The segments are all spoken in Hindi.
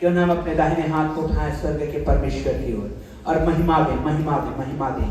क्यों ना हम अपने दाहिने हाथ को उठाएं स्वर्ग के परमेश्वर की ओर और महिमा दे, महिमा दे, महिमा दे।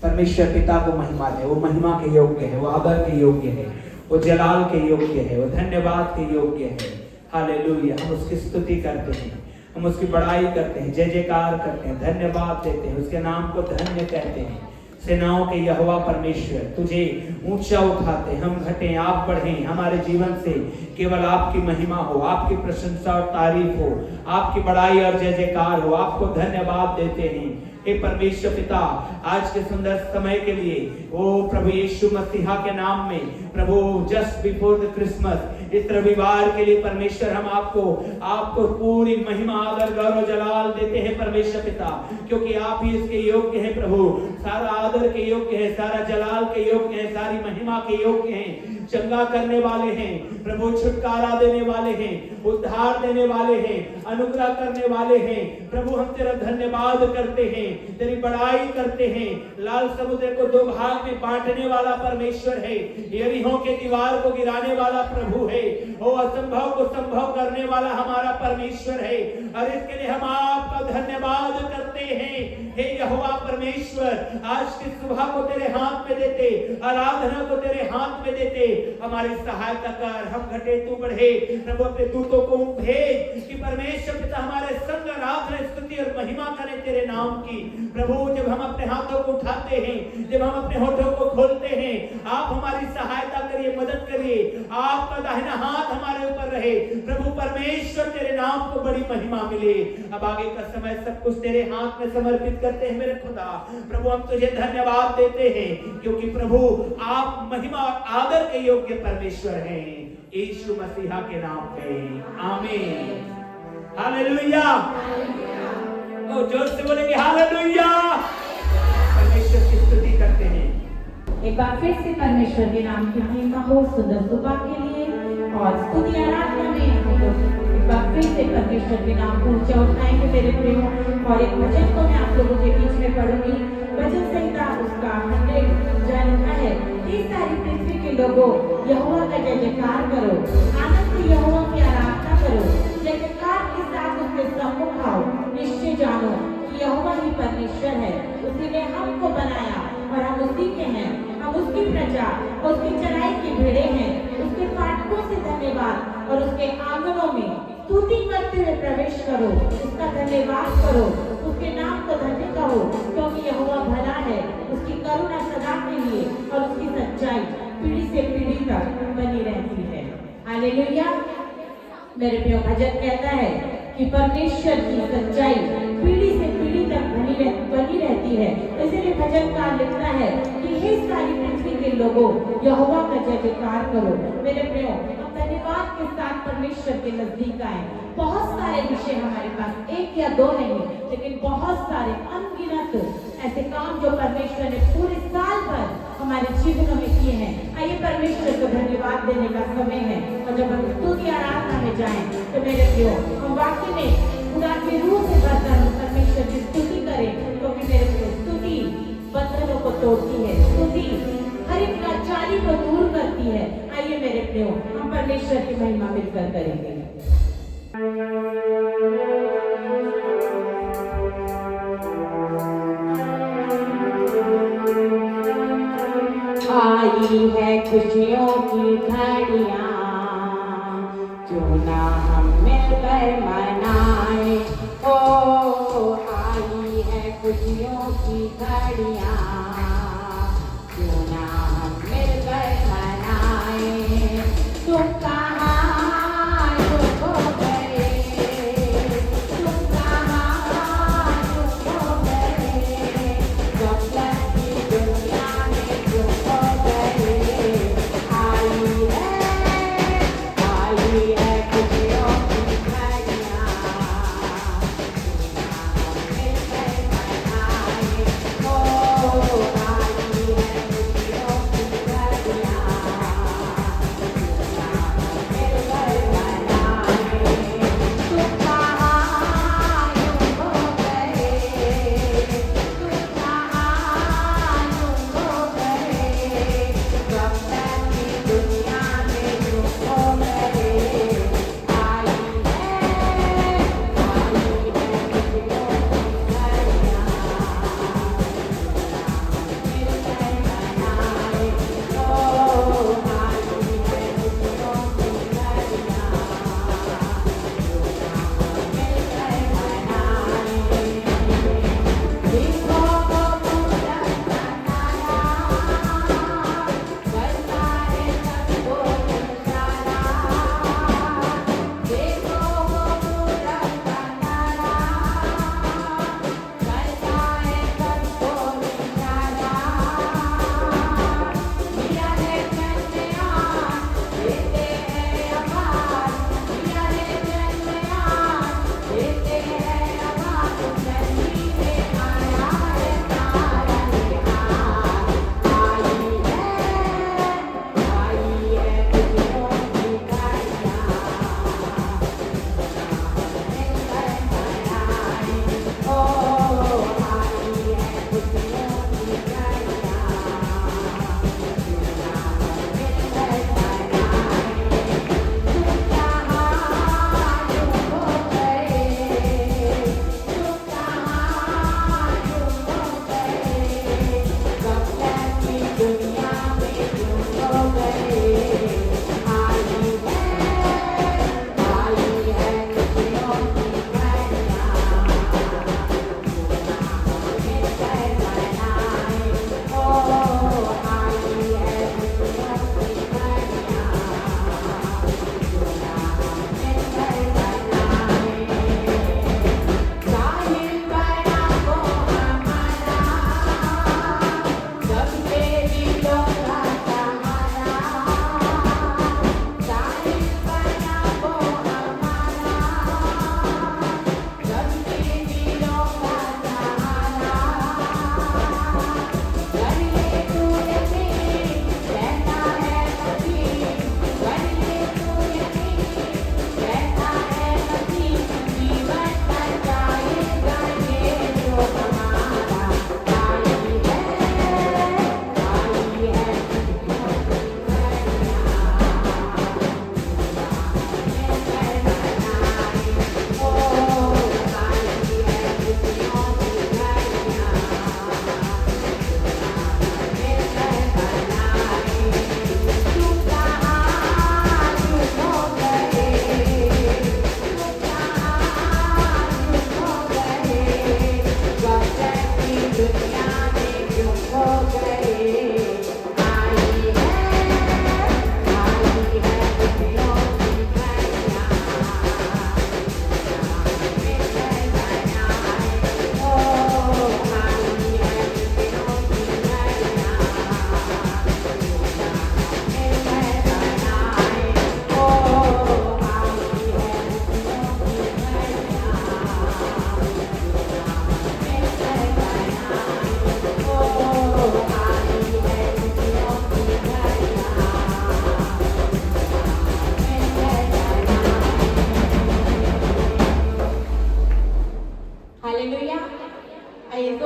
परमेश्वर पिता को महिमा दे। वो महिमा के योग्य है, वो आदर के योग्य है, वो जलाल के योग्य है, वो धन्यवाद के योग्य है। हालेलुया। हम उसकी स्तुति करते हैं, हम उसकी बड़ाई करते हैं, जय जयकार करते हैं, धन्यवाद देते हैं, उसके नाम को धन्य कहते हैं। सेनाओं के यहोवा परमेश्वर, तुझे ऊंचा उठाते, हम घटे आप बढ़ें, हमारे जीवन से केवल आपकी महिमा हो, आपकी प्रशंसा और तारीफ हो, आपकी बड़ाई और जय जयकार हो। आपको धन्यवाद देते हैं हे परमेश्वर पिता, आज के सुंदर समय के लिए। ओ प्रभु यीशु मसीहा के नाम में प्रभु, जस्ट बिफोर द क्रिसमस, इस रविवार के लिए परमेश्वर हम आपको पूरी महिमा आदर गौरव जलाल देते हैं परमेश्वर पिता, क्योंकि आप ही इसके योग्य हैं प्रभु। सारा आदर के योग्य है, सारा जलाल के योग्य है, सारी महिमा के योग्य हैं। चंगा करने वाले हैं प्रभु, छुटकारा देने वाले हैं, उद्धार देने वाले हैं, अनुग्रह करने वाले हैं प्रभु। हम तेरा धन्यवाद करते हैं, तेरी बड़ाई करते हैं। लाल समुद्र को दो भाग में बांटने वाला परमेश्वर है, यरीहो के दीवार को गिराने वाला प्रभु है, वो असंभव को संभव करने वाला हमारा परमेश्वर है। और इसके लिए हम आपका धन्यवाद करते हैं हे यहोवा परमेश्वर। आज की सुबह को तेरे हाथ में देते, आराधना को तेरे हाथ में देते, हमारी सहायता कर। हम घटे तू बढ़े प्रभु, अपने दूतों को भेज कि परमेश्वर पिता हमारे संग आराधना स्तुति और महिमा करें तेरे नाम की प्रभु। जब हम अपने हाथों को उठाते हैं, जब हम अपने होठों को खोलते हैं, आप हमारी सहायता करिए, मदद करिए। आपका दाहिना हाथ हमारे ऊपर रहे प्रभु परमेश्वर, तेरे नाम को बड़ी महिमा मिले। अब आगे का समय सब कुछ तेरे हाथ में समर्पित करते हैं मेरे खुदा। प्रभु हम तुझे धन्यवाद देते हैं, क्योंकि प्रभु आप महिमा और आदर के योग्य परमेश्वर हैं। यीशु मसीहा के नाम पे आमीन। हालेलुया। ओ जोर से बोलेंगे हालेलुया। परमेश्वर की स्तुति करते हैं। एक बार फिर से परमेश्वर के नाम की महिमा हो सुंदर सुबह के लिए और स्तुति आराधना में हम लोग एक बार फिर से परमेश्वर के नाम को ऊंचा उठाएंगे मेरे प्रियो। और एक वचन को मैं आप लोगों के बीच में पढ़ूंगी। वचन संहिता उसका 100 जो लिखा है, इस सारी पृथ्वी के लोगों यहोवा का जय जयकार करो, आनंद से यहोवा की आराधना करो, जय जयकार के साथ उसके सम्मुख आओ। निश्चय जानो कि यहोवा ही परमेश्वर है, उसी ने हमको बनाया और हम उसी के हैं। हम उसकी प्रजा और उसकी चराई की भेड़े हैं। उसके फाटकों से धन्यवाद और उसके आंगनों में स्तुति करते हुए प्रवेश करो। उसका धन्यवाद करो, उसके नाम को धन्य कहो, क्योंकि यहोवा भला है, उसकी करुणा सदा के लिए और उसकी सच्चाई पीढ़ी से पीढ़ी तक बनी रहती है। हालेलुया। मेरे प्रिय भजन कहता है कि परमेश्वर की सच्चाई पीढ़ी से पीढ़ी तक बनी रहती है। इसलिए भजनकार लिखता है कि हे सारी पृथ्वी के लोगों यहोवा का जय जयकार करो। मेरे प्रियो, हम धन्यवाद के साथ परमेश्वर के नजदीक आए। बहुत सारे विषय हमारे पास, एक या दो नहीं, लेकिन बहुत सारे अनगिनत ऐसे काम जो परमेश्वर ने पूरे साल भर हमारे जीवनों में किए हैं। आइए परमेश्वर को धन्यवाद देने का समय है। और जब हम स्तुति आराधना में जाएं तो मेरे प्रियो, हम वाकई में खुदा के रूह से भरकर परमेश्वर की स्तुति करें, क्योंकि मेरे प्रियो स्तुति बंधनों को तोड़ती है, स्तुति हर एक लाचारी को दूर करती है। आइए मेरे प्रियो, हम परमेश्वर की महिमा मिलकर करेंगे। आई है खुशियों की घड़ियाँ, क्यों ना हम मिलकर मनाए। ओ आई है खुशियों की घड़ियाँ, क्यों ना हम मिलकर मनाए। तुम कहाँ हो गए, तुम कहाँ हो गए, गफलत की दुनिया में हो गए। आई है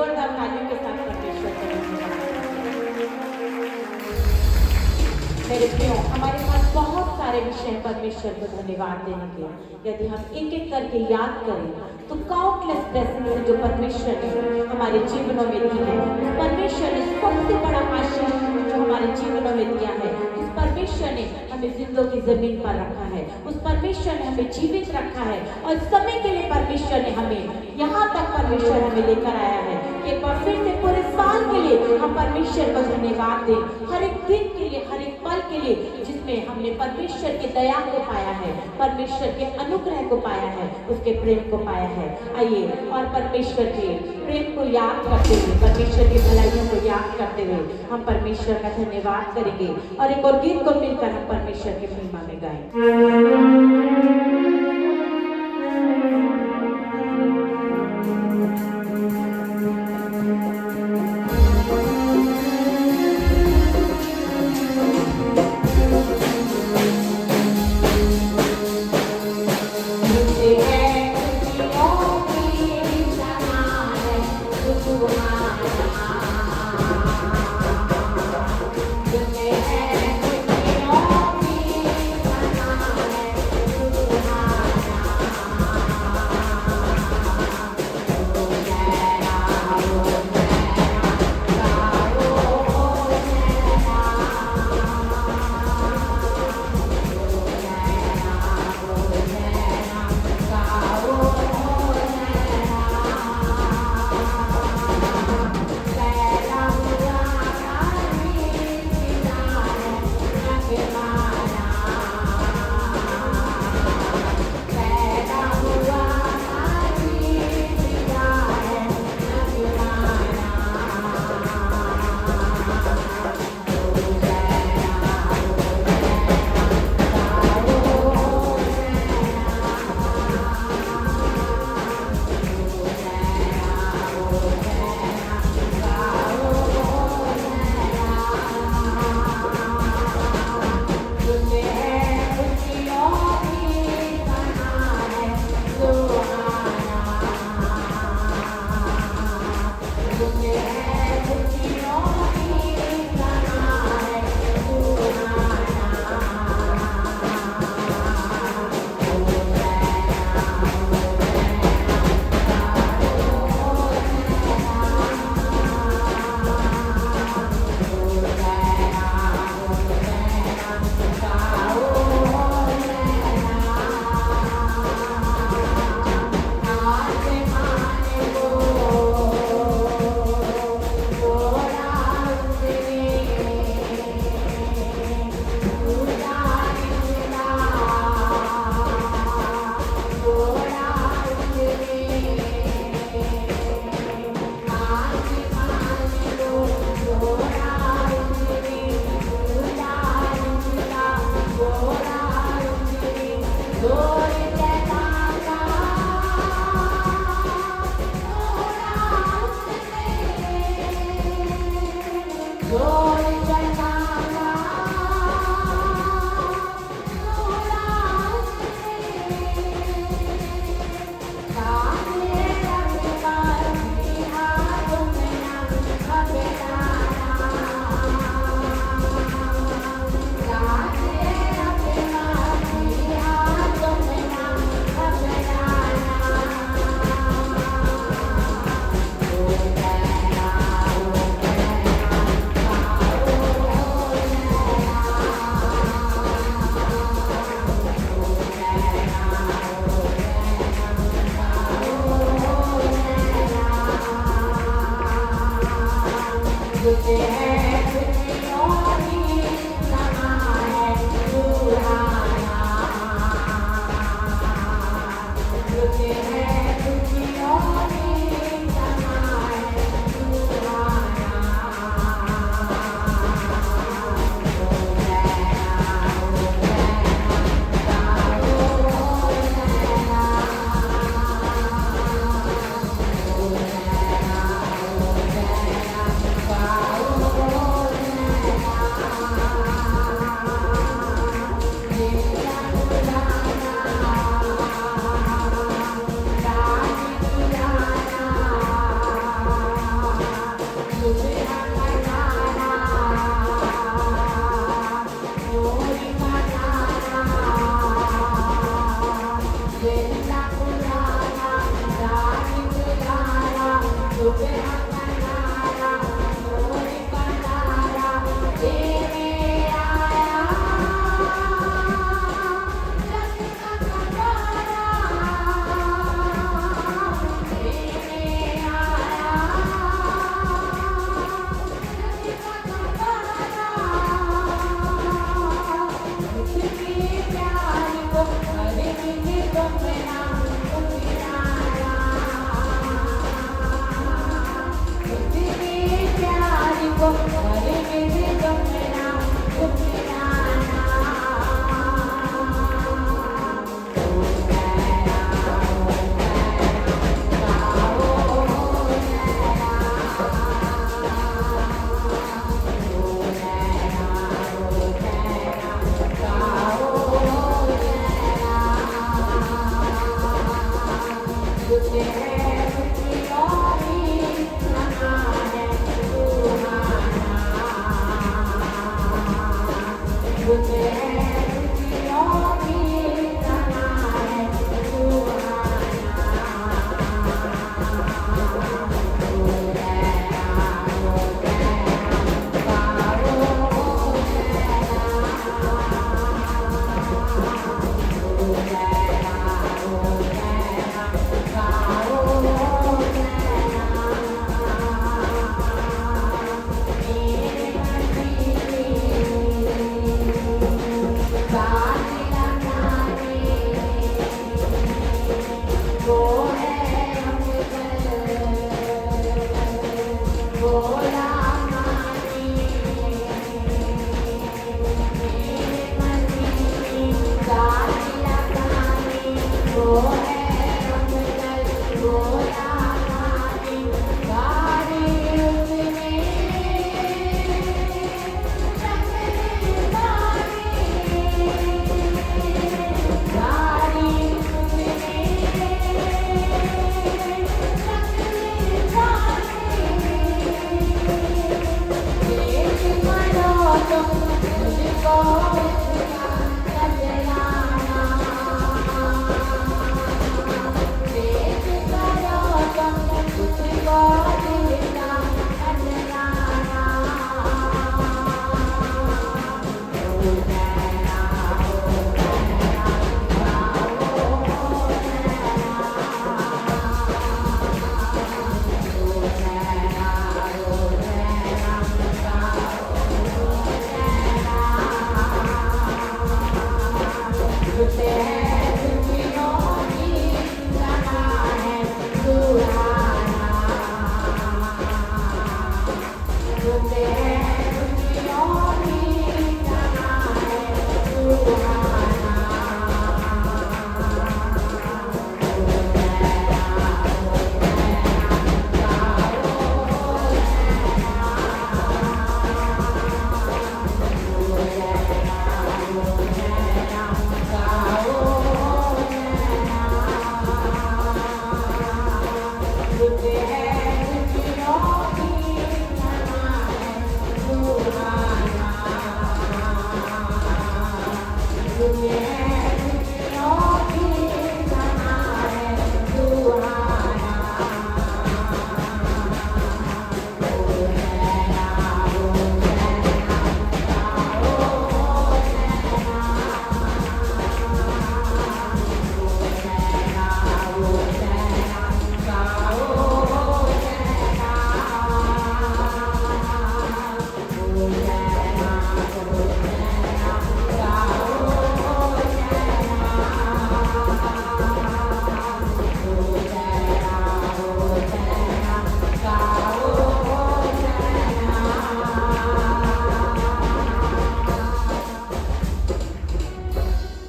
जोरदार तालियों के साथ परमेश्वर का धन्यवाद। मेरे प्रियो, हमारे पास बहुत सारे विषय परमेश्वर को धन्यवाद देने के। यदि हम एक एक करके याद करें तो काउंटलेस ब्लेसिंग्स है जो परमेश्वर ने हमारे जीवनों में दी है। परमेश्वर ने सबसे बड़ा आशीष जो हमारे जीवनों में दिया है, उस परमेश्वर ने हमें जिंदों की जमीन पर रखा है, उस परमेश्वर ने हमें जीवित रखा है और समय के लिए परमेश्वर ने हमें यहाँ तक परमेश्वर हमें लेकर आया है। एक बार फिर से पूरे साल के लिए हम परमेश्वर को धन्यवाद दें, हर एक दिन के लिए, हर एक पल के लिए जिसमें हमने परमेश्वर की दया को पाया है, परमेश्वर के अनुग्रह को पाया है, उसके प्रेम को पाया है। आइए और परमेश्वर के प्रेम को याद करते हुए, परमेश्वर की भलाइयों को याद करते हुए हम परमेश्वर का धन्यवाद करेंगे और एक और गीत को मिलकर हम परमेश्वर की महिमा में गाएं।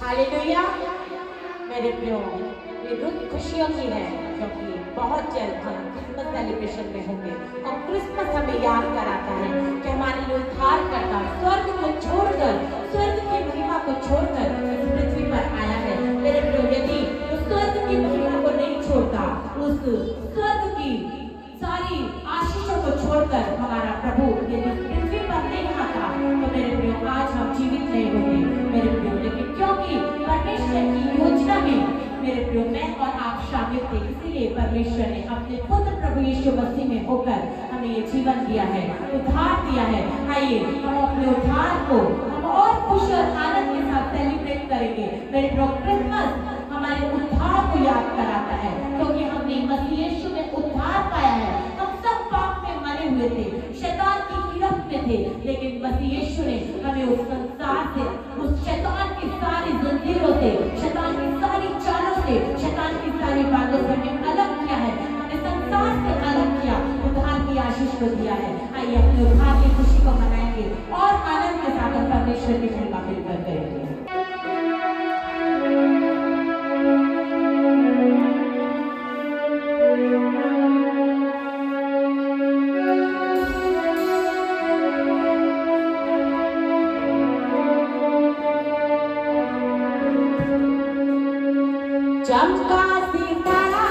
हालेलुया। मेरे प्रियो, ये रुत खुशियों की है क्योंकि बहुत जल्द हम क्रिसमस सेलिब्रेशन में होंगे और क्रिसमस हमें याद कराता है कि हमारे लिए उद्धार करता स्वर्ग को छोड़कर, स्वर्ग की महिमा को छोड़कर इस पृथ्वी पर आया है। मेरे प्रियो, यदि उस स्वर्ग की महिमा को नहीं छोड़ता, उस स्वर्ग की सारी आशीषों को छोड़कर हमारा प्रभु यदि पृथ्वी पर नहीं आता, तो मेरे प्रियो आज हम जीवित नहीं होंगे। मेरे प्रियो, लेकिन क्योंकि परमेश्वर की योजना में मेरे प्रियो मैं और आप शामिल थे, इसीलिए परमेश्वर ने अपने पुत्र प्रभु यीशु मसीह में होकर हमें ये जीवन दिया है, उद्धार दिया है। आइए हम अपने उद्धार को हम और खुशी और आनंद के साथ सेलिब्रेट करेंगे। मेरे प्रियो, क्रिसमस हमारे उद्धार को याद कराता है क्योंकि हमने मसीह यीशु में उद्धार पाया है। हम सब पाप में मरे हुए थे, शैतान की गिरफ्त में थे, लेकिन मसीह यीशु ने हमें उस संसार से, उस शैतान की सारी जंजीरों से, शैतान की सारी चालों से, शैतान की सारी बातों से हमें अलग किया है, हमें संसार से अलग किया, उद्धार की आशीष को दिया है। आइए अपने उद्धार की खुशी को मनाएंगे और आनंद के साथ परमेश्वर की महिमा मिलकर करेंगे। चमका सितारा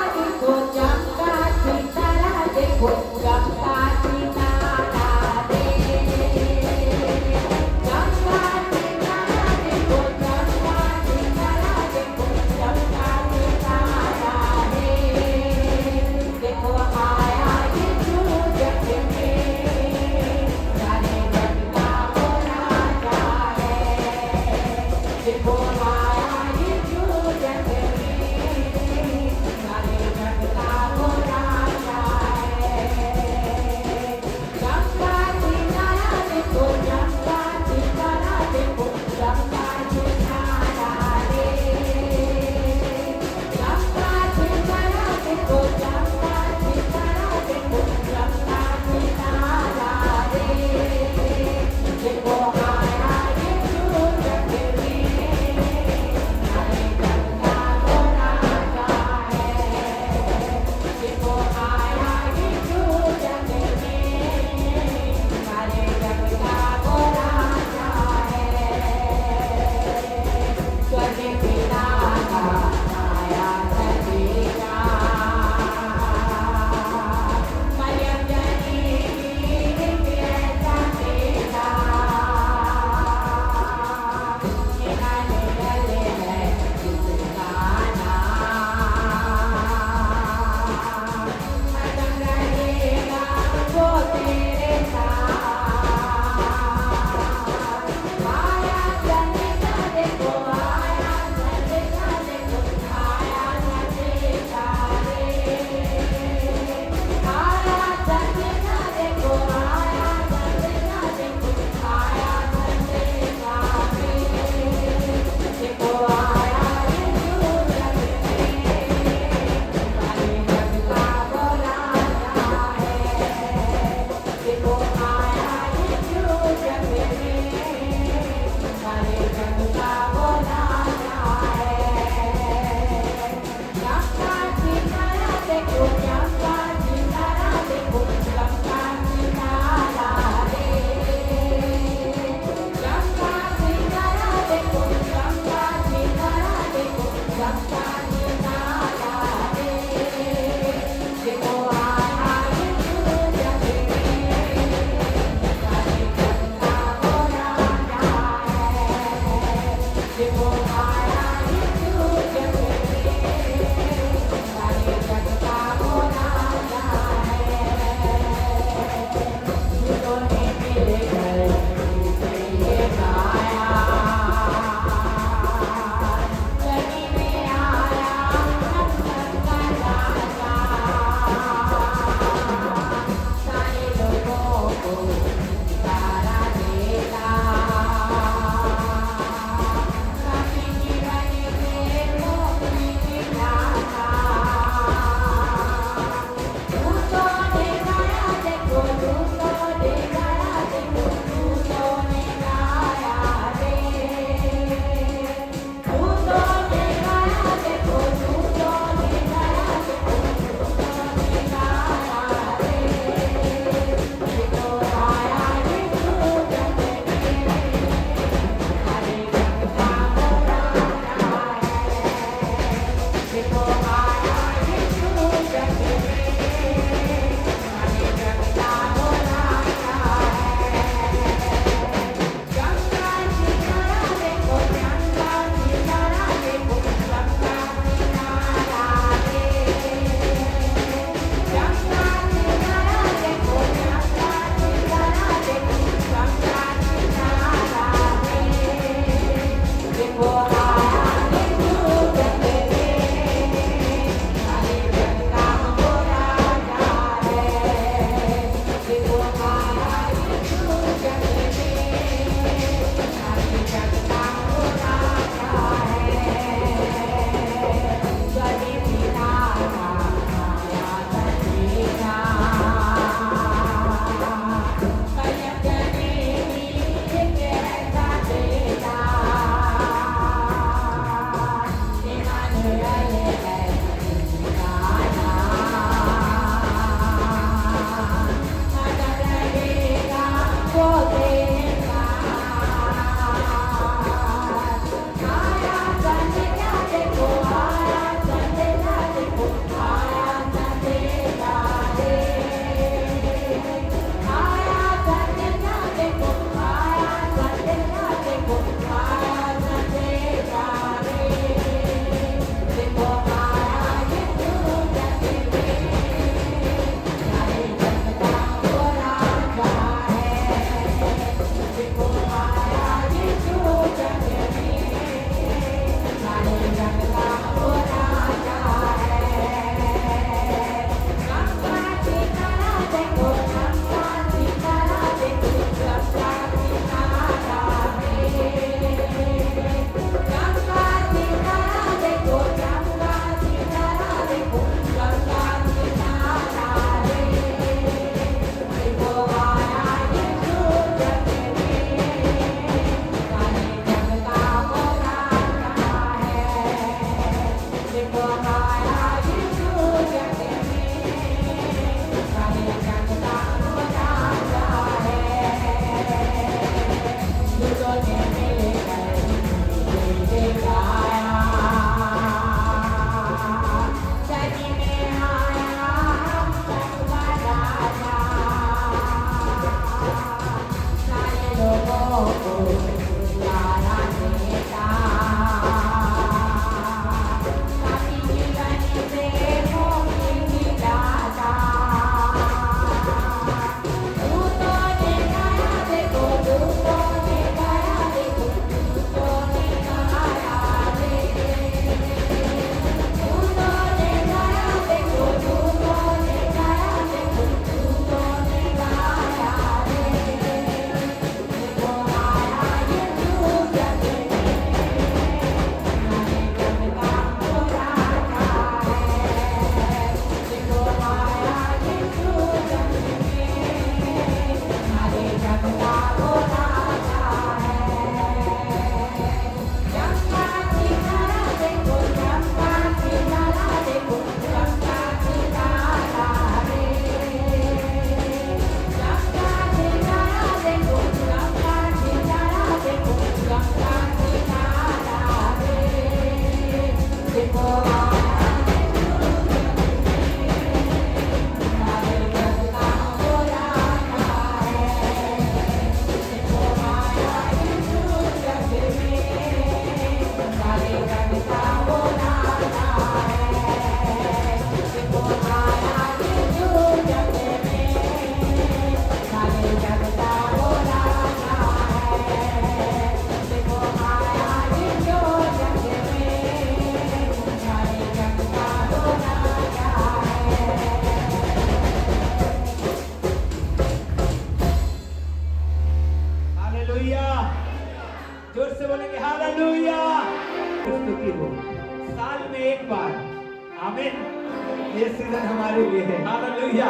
सीजन हमारे लिए है। हालेलुया।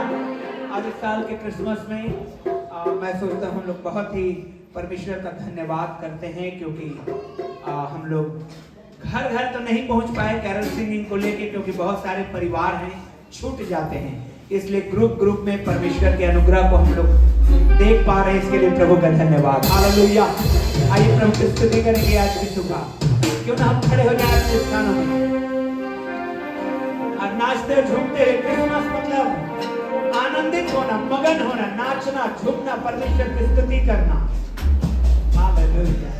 आज इस साल के क्रिसमस में मैं सोचता हूँ हम लोग बहुत ही परमेश्वर का धन्यवाद करते हैं, क्योंकि हम लोग घर घर तो नहीं पहुंच पाए कैरल सिंगिंग को लेके, क्योंकि बहुत सारे परिवार हैं छूट जाते हैं, इसलिए ग्रुप में परमेश्वर के अनुग्रह को हम लोग देख पा रहे हैं। इसके लिए प्रभु का धन्यवाद। हालेलुया। आइए प्रभु की स्तुति करेंगे आज भी सुबह। क्यों ना हम खड़े हो जाए अपने स्थानों में और नाचते झूमते हुए। क्रिसमस मतलब आनंदित होना, मगन होना, नाचना, झूमना, परमेश्वर की स्तुति करना। हालेलुया।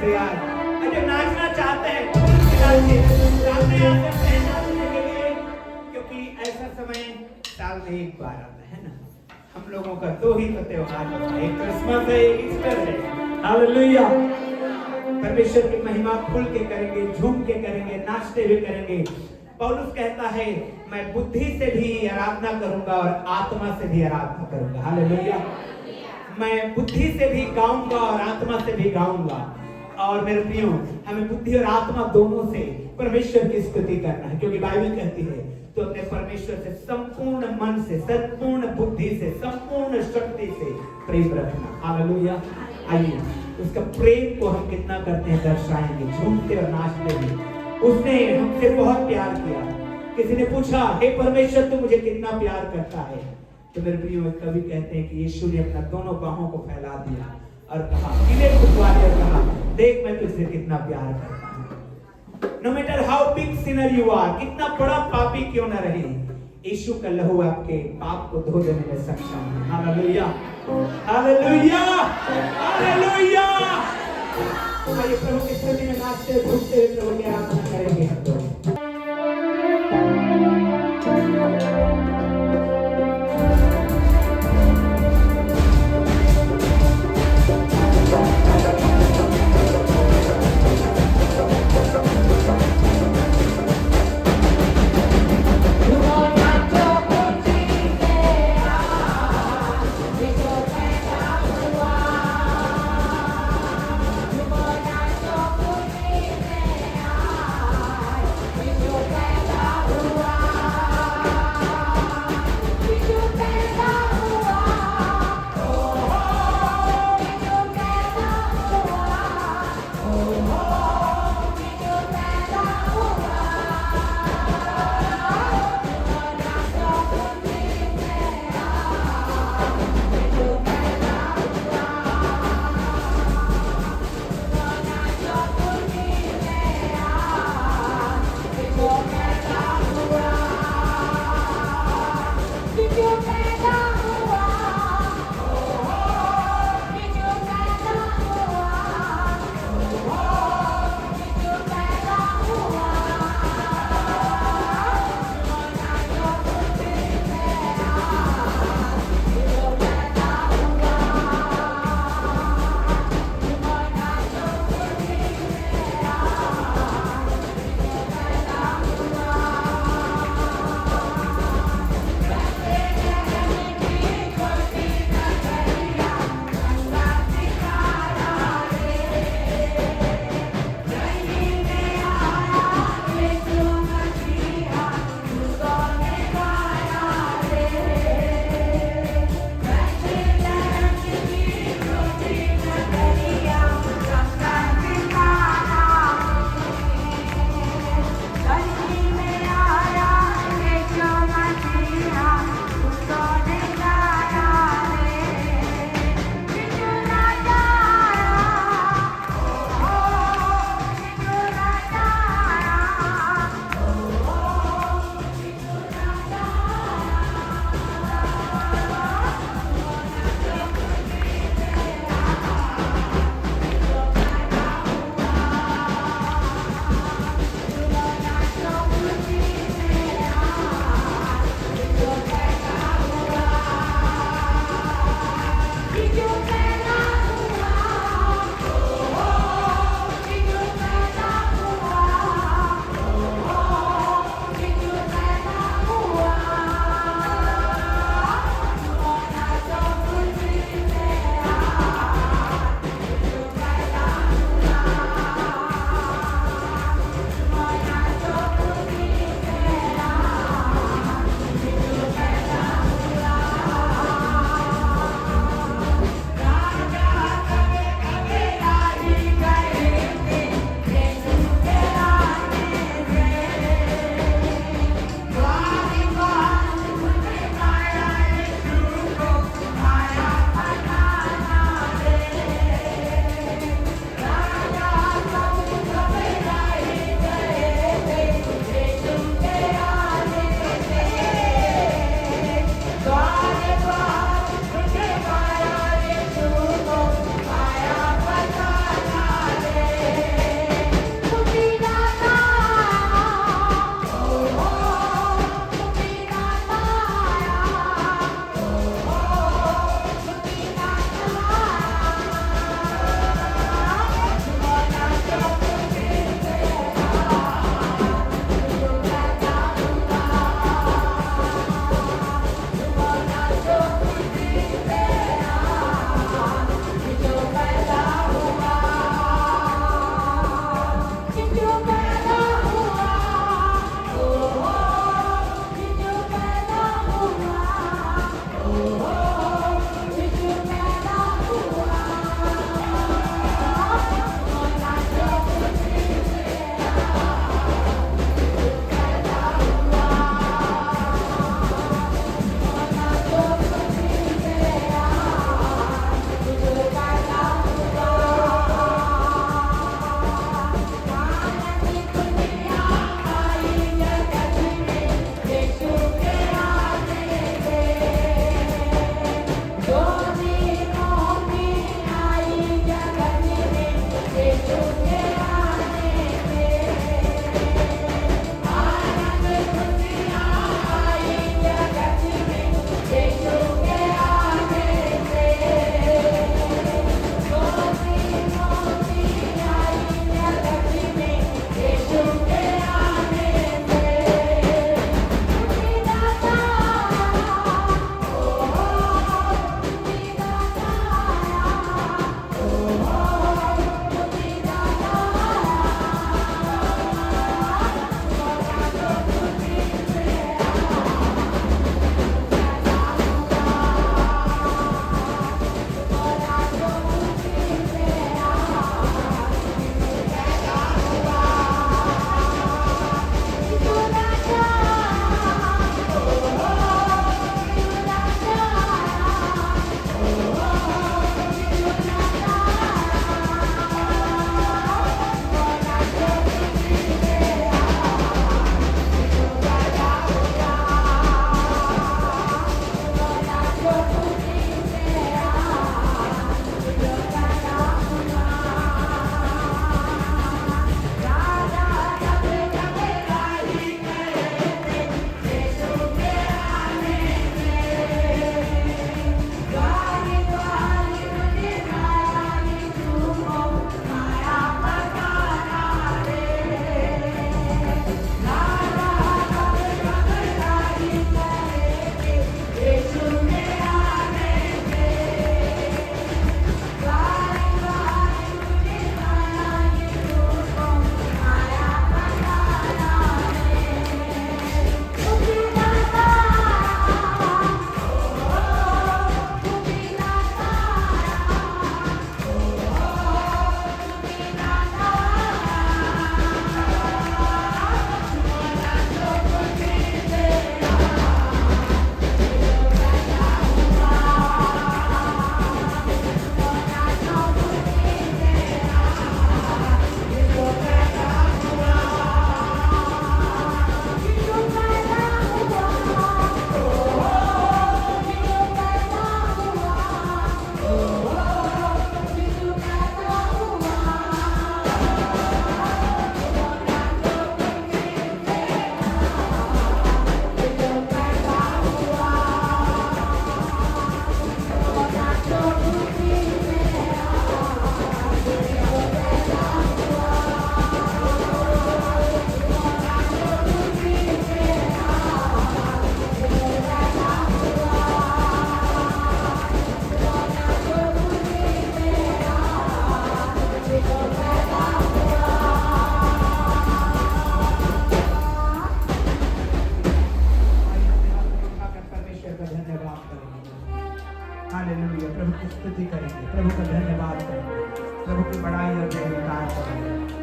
से यार, और जो नाचना चाहते हैं नाचने आ सकते हैं नाचने के लिए, क्योंकि ऐसा समय साल में एक बार आता है ना। हम लोगों का दो ही तो त्योहार होता है, एक क्रिसमस है, एक ईस्टर है। हालेलुया। परमेश्वर की महिमा खुल के करेंगे, झूम के करेंगे, नाचते हुए करेंगे। पौलुस कहता है मैं बुद्धि से भी आराधना करूंगा और आत्मा से भी आराधना करूंगा। हालेलुया। मैं बुद्धि से भी गाऊंगा और आत्मा से भी गाऊंगा। और मेरे प्रियो, हमें बुद्धि और आत्मा दोनों से परमेश्वर की स्तुति करना है, क्योंकि बाइबल कहती है तो अपने परमेश्वर से संपूर्ण मन से, संपूर्ण बुद्धि से, संपूर्ण शक्ति से प्रेम रखना। हालेलुया। आइए उसका प्रेम को हम कितना करते हैं दर्शाएंगे, झूमते और नाचते हुए। उसने हमसे बहुत प्यार किया। किसी ने पूछा हे परमेश्वर तू मुझे कितना प्यार करता है, तो मेरे प्रियो कवि कहते हैं कि यीशु ने अपना दोनों बाहों को फैला दिया और कहा, सीने खुदवा के कहा, देख मैं तुझसे कितना प्यार करता हूं। No matter how big sinner you are, कितना बड़ा पापी क्यों न रहे, यीशु का लहू आपके पाप को धो देने में सक्षम है। Hallelujah, hallelujah, hallelujah. आइए प्रभु की स्तुति में नाचते झूमते हुए प्रभु की आराधना करेंगे हम लोग।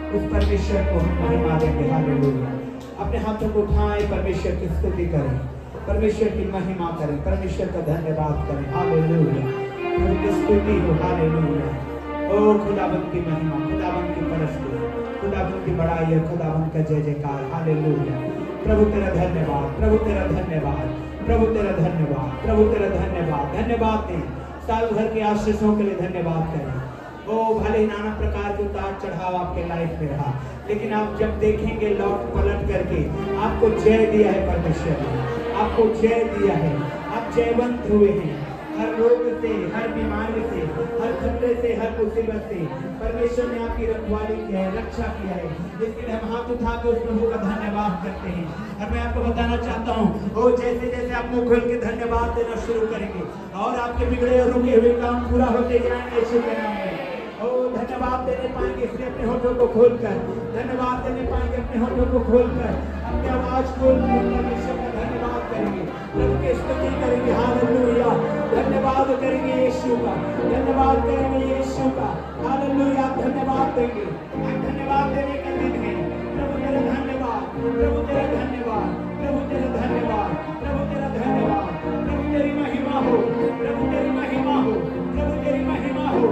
उस परमेश्वर को हम महिमा देंगे। हालेलुया। अपने हाथों को उठाएं, परमेश्वर की स्तुति करें, परमेश्वर की महिमा करें, परमेश्वर का धन्यवाद करें। हालेलुया। प्रभु की स्तुति हो। हालेलुया। ओ खुदाबंद की महिमा, खुदाबंद की परस्ती, खुदाबंद की बड़ाई और खुदाबंद का जय जयकार। हालेलुया। प्रभु तेरा धन्यवाद, प्रभु तेरा धन्यवाद, प्रभु तेरा धन्यवाद, प्रभु तेरा धन्यवाद। धन्यवाद दें, साल भर के आशीषों के लिए धन्यवाद करें। ओ भले नाना प्रकार के उतार चढ़ाव आपके लाइफ में रहा, लेकिन आप जब देखेंगे लौट पलट करके, आपको जय दिया है परमेश्वर ने, आपको जय दिया है, आप जयवंत हुए हैं। हर रोग से, हर बीमारी से, हर खतरे से, हर मुसीबत से परमेश्वर ने आपकी रखवाली किया है, रक्षा किया है। इसके लिए हम हाथ उठा के उस प्रभु का धन्यवाद करते हैं। और मैं आपको बताना चाहता हूँ, वो जैसे जैसे आप मुंह खोल के धन्यवाद देना शुरू करेंगे और आपके बिगड़े और रुके हुए काम पूरा होते जाएंगे यीशु के नाम में। ओ धन्यवाद देने पाएंगे, इसलिए अपने होठों को खोलकर धन्यवाद देने पाएंगे, अपने होठों को खोलकर अपनी आवाज खोलकर परमेश्वर का धन्यवाद करेंगे, प्रभु की स्तुति करेंगे। हालेलुया। धन्यवाद करेंगे यीशु का, धन्यवाद करेंगे यीशु का। हालेलुया। धन्यवाद देंगे, धन्यवाद देने का दिन है। प्रभु तेरा धन्यवाद, प्रभु तेरा धन्यवाद, प्रभु तेरा धन्यवाद, प्रभु तेरा धन्यवाद, प्रभु तेरी महिमा हो, प्रभु तेरी महिमा हो, प्रभु तेरी महिमा हो।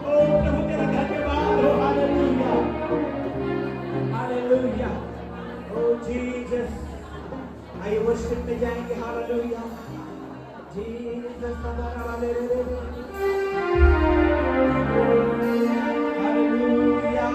ओ प्रभु तेरा धन्यवाद हो। हालेलुया। हालेलुया। ओ जीसस। आइए वर्शिप में जाएंगे। हालेलुया। जीसस सदा वाले रे रे। हालेलुया।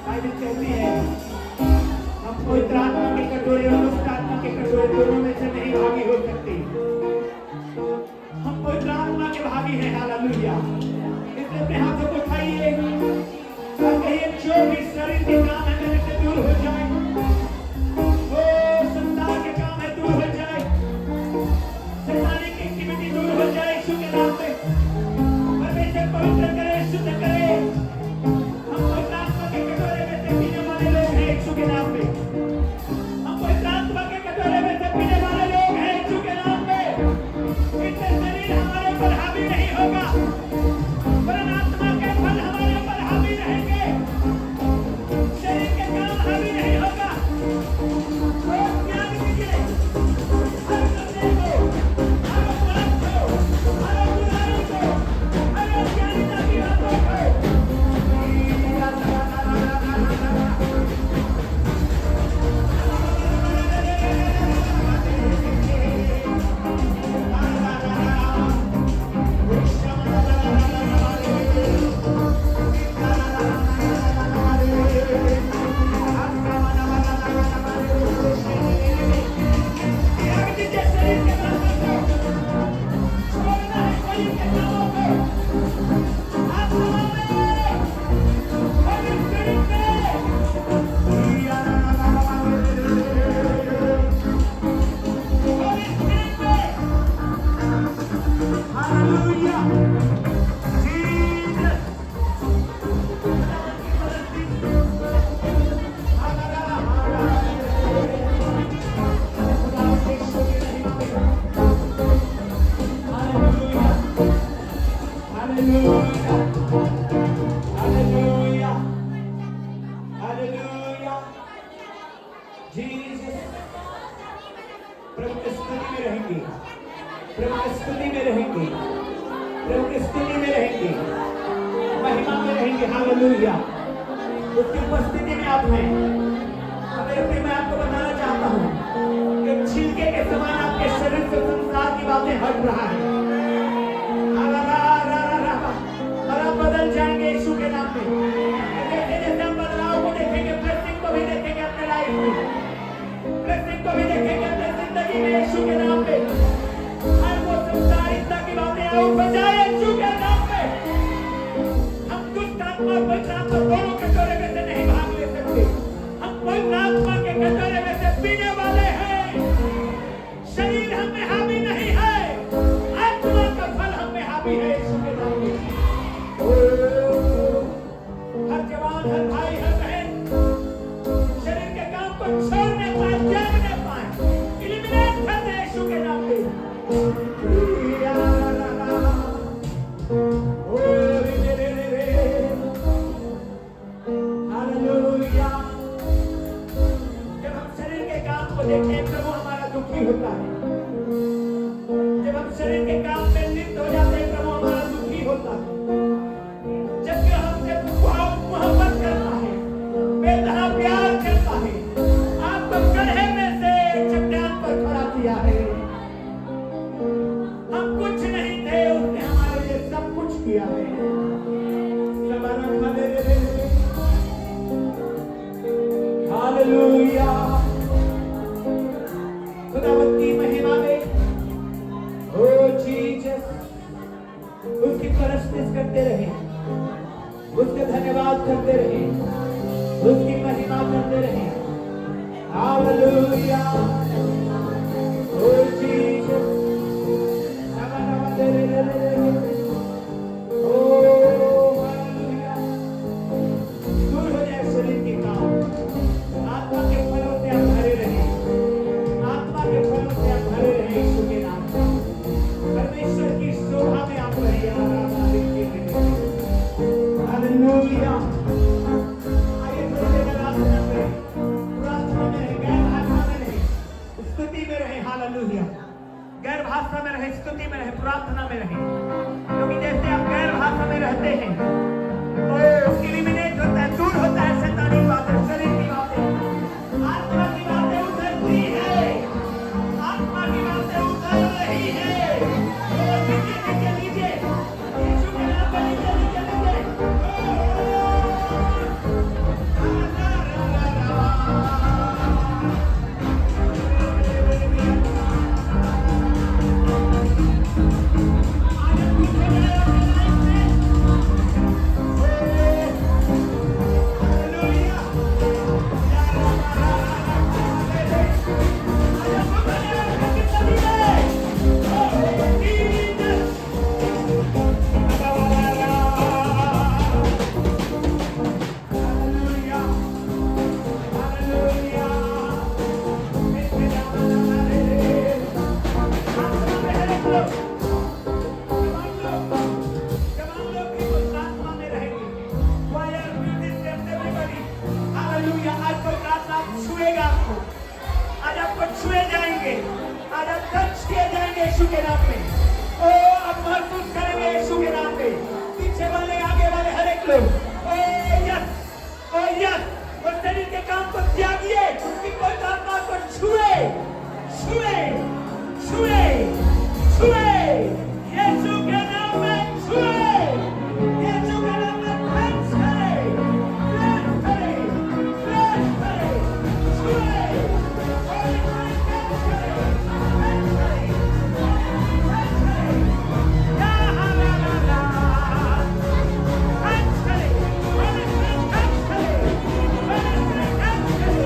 बाइबल कहती है हम पवित्र आत्मा के कटोरे और दुष्ट आत्मा के कटोरे दोनों में से नहीं भागी हो सकते। हम पवित्र आत्मा के भागी हैं। हालेलुया। इसलिए अपने हाथों को उठाइए और कहिए जो भी शरीर के काम है मेरे से दूर हो जाए, वो संसार के काम है दूर हो जाए, शैतानी की एक्टिविटी दूर हो जाए यीशु के नाम पे। परमेश्वर पवित्र करे, शुद्ध करे। हम पवित्र आत्मा के कटोरे में से पीने वाले लोग हैं यीशु के नाम पे। हम पवित्र आत्मा के कटोरे में से पीने वाले लोग हैं यीशु के नाम पे। इससे शरीर हमारे ऊपर हावी नहीं होगा, वरन आत्मा के फल हमारे ऊपर हावी रहेंगे। शरीर के काम हावी नहीं होगा। रोज ज्ञान दीजिए हर करने को, हर अपराध को, हर बुराई को, हर अज्ञानता की बातों को। उसकी उपस्थिति में आप हैं। मैं आपको बताना चाहता हूँ कि छिलके के समान आपके शरीर से संसार की बातें हट रहा है और आप बदल जाएंगे यीशु के नाम में। जैसे जैसे हम बदलाव को देखेंगे, ब्लेसिंग को भी देखेंगे अपने लाइफ में, ब्लेसिंग को भी देखेंगे अपने जिंदगी में यीशु के नाम पे। हर वो संसारिकता की बातें आओ बजाए यीशु के नाम पे। हम दुष्ट आत्मा पवित्र आत्मा दोनों कटोरे में से नहीं भाग ले सकते। हम पवित्र आत्मा के कटोरे में से पीने वाले हैं। शरीर हम में हावी नहीं है, आत्मा का फल हम में हावी है यीशु के नाम में। हर जवान, हर भाई, हर बहन शरीर के काम को छोड़ने पाए, त्यागने पाए, इलिमिनेट कर दे यीशु के नाम पे। देखते हैं प्रभु हमारा दुखी होता है। जब हम शरीर के काम में लिप्त हो जाते हैं प्रभु हमारा दुखी होता है। जबकि हमसे बहुत मोहब्बत करता है, बेतहा प्यार करता है, आपको गड्ढे में से चट्टान पर खड़ा किया है। हम कुछ नहीं थे, उसने हमारे लिए सब कुछ किया है। हालेलुया। खुदावंद की महिमा में ओ जीसस उसकी परस्तिश करते रहे, उसका धन्यवाद करते रहे, उसकी महिमा करते रहे। हालेलुया। ओ जीसस ओ हालेलुया। दूर हो जाए शरीर के काम, आत्मा के फलों से आप भरे रहे, आत्मा के फलों से आप भरे रहे यीशु के नाम से। परमेश्वर की शोभा में आप रहिए। हालेलुया। आइए थोड़ी देर प्रार्थना करें, प्रार्थना में रहे, गैर भाषा में रहे, स्तुति में रहे। हालेलुया। गैर भाषा में रहे, स्तुति में रहे, प्रार्थना में रहे। क्योंकि जैसे आप गैर भाषा में रहते हैं तो इलिमिनेट होता है, दूर होता है शैतानी बातें, शरीर की बातें, आत्मा की बातें उतरती है, आत्मा की बातें उतर रही है। लीजिए लीजिए लीजिए यीशु के नाम पर लीजिए लीजिए लीजिए। लो। ओ यस, वो शरीर के काम को त्यागिए कि कोई आत्मा को छुए, छुए, छुए, छुए, यीशु के नाम में छुए, यीशु के नाम में क्लेंस करे, क्लेंस करे, क्लेंस करे, छुए, होली स्पिरिट क्लेंस करे, क्लेंस करे, क्लेंस करे, या ला ला ला, क्लेंस करे, होली स्पिरिट क्लेंस करे, होली स्पिरिट क्लेंस करे,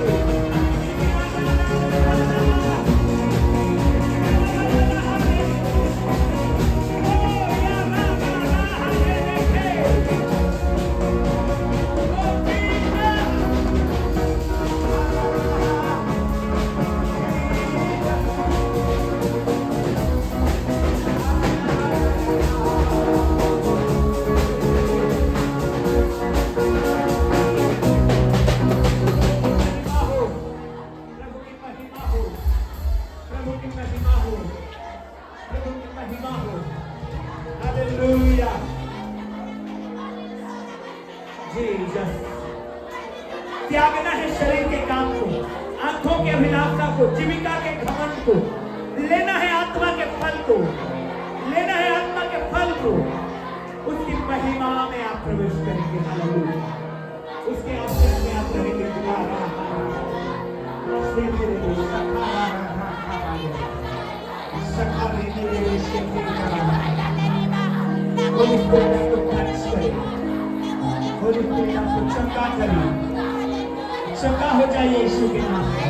त्यागना है शरीर के काम को, आंखों के अभिलाषा को, जीविका के घमंड को, लेना है आत्मा के फल को, लेना है आत्मा के फल को। उसकी महिमा में आप प्रवेश करेंगे, हालेलुया। उसके आश्रय में आप रहेंगे। चंगा करिए, चंगा हो जाइए यीशु के नाम में।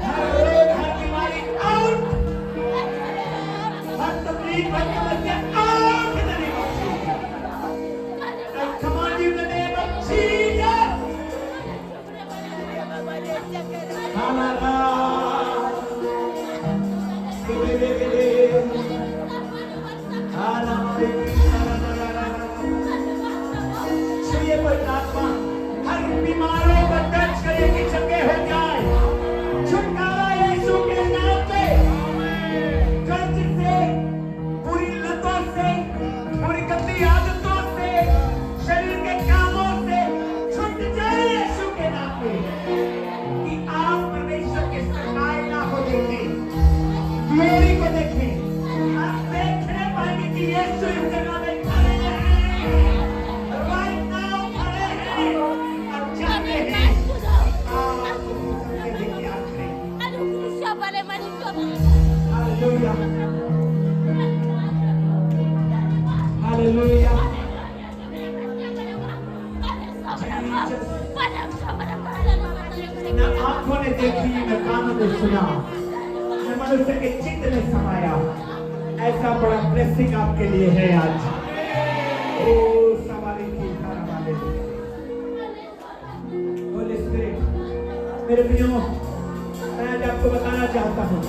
हर रोग, हर बीमारी आउट, हर तकलीफ, हर समस्या out in the name of Jesus. I command you in the name of Jesus. छुइए कोई आत्मा, हर बीमारों को टच करिए कि चंगे हो जाए। छुटकारा यीशु के नाम पे, कर्ज से, बुरी लतों से, बुरी गंदी आदतों से, शरीर के कामों से छूट जाए यीशु के नाम पे। कि आप परमेश्वर के सराहना को देखें, ग्लोरी को देखें, आप देखने पाएंगे कि यीशु इस जगह में खड़े हैं, right now खड़े हैं और जाते हैं। Hallelujah, hallelujah. न आंखों ने देखी, न कानों ने सुना, न मनुष्य के चित्त में समाया, ऐसा बड़ा ब्लेसिंग आपके लिए है आज। ओ सवारी की धारा वाले, होली स्पिरिट, मेरे प्रियो, मैं आज आपको बताना चाहता हूँ,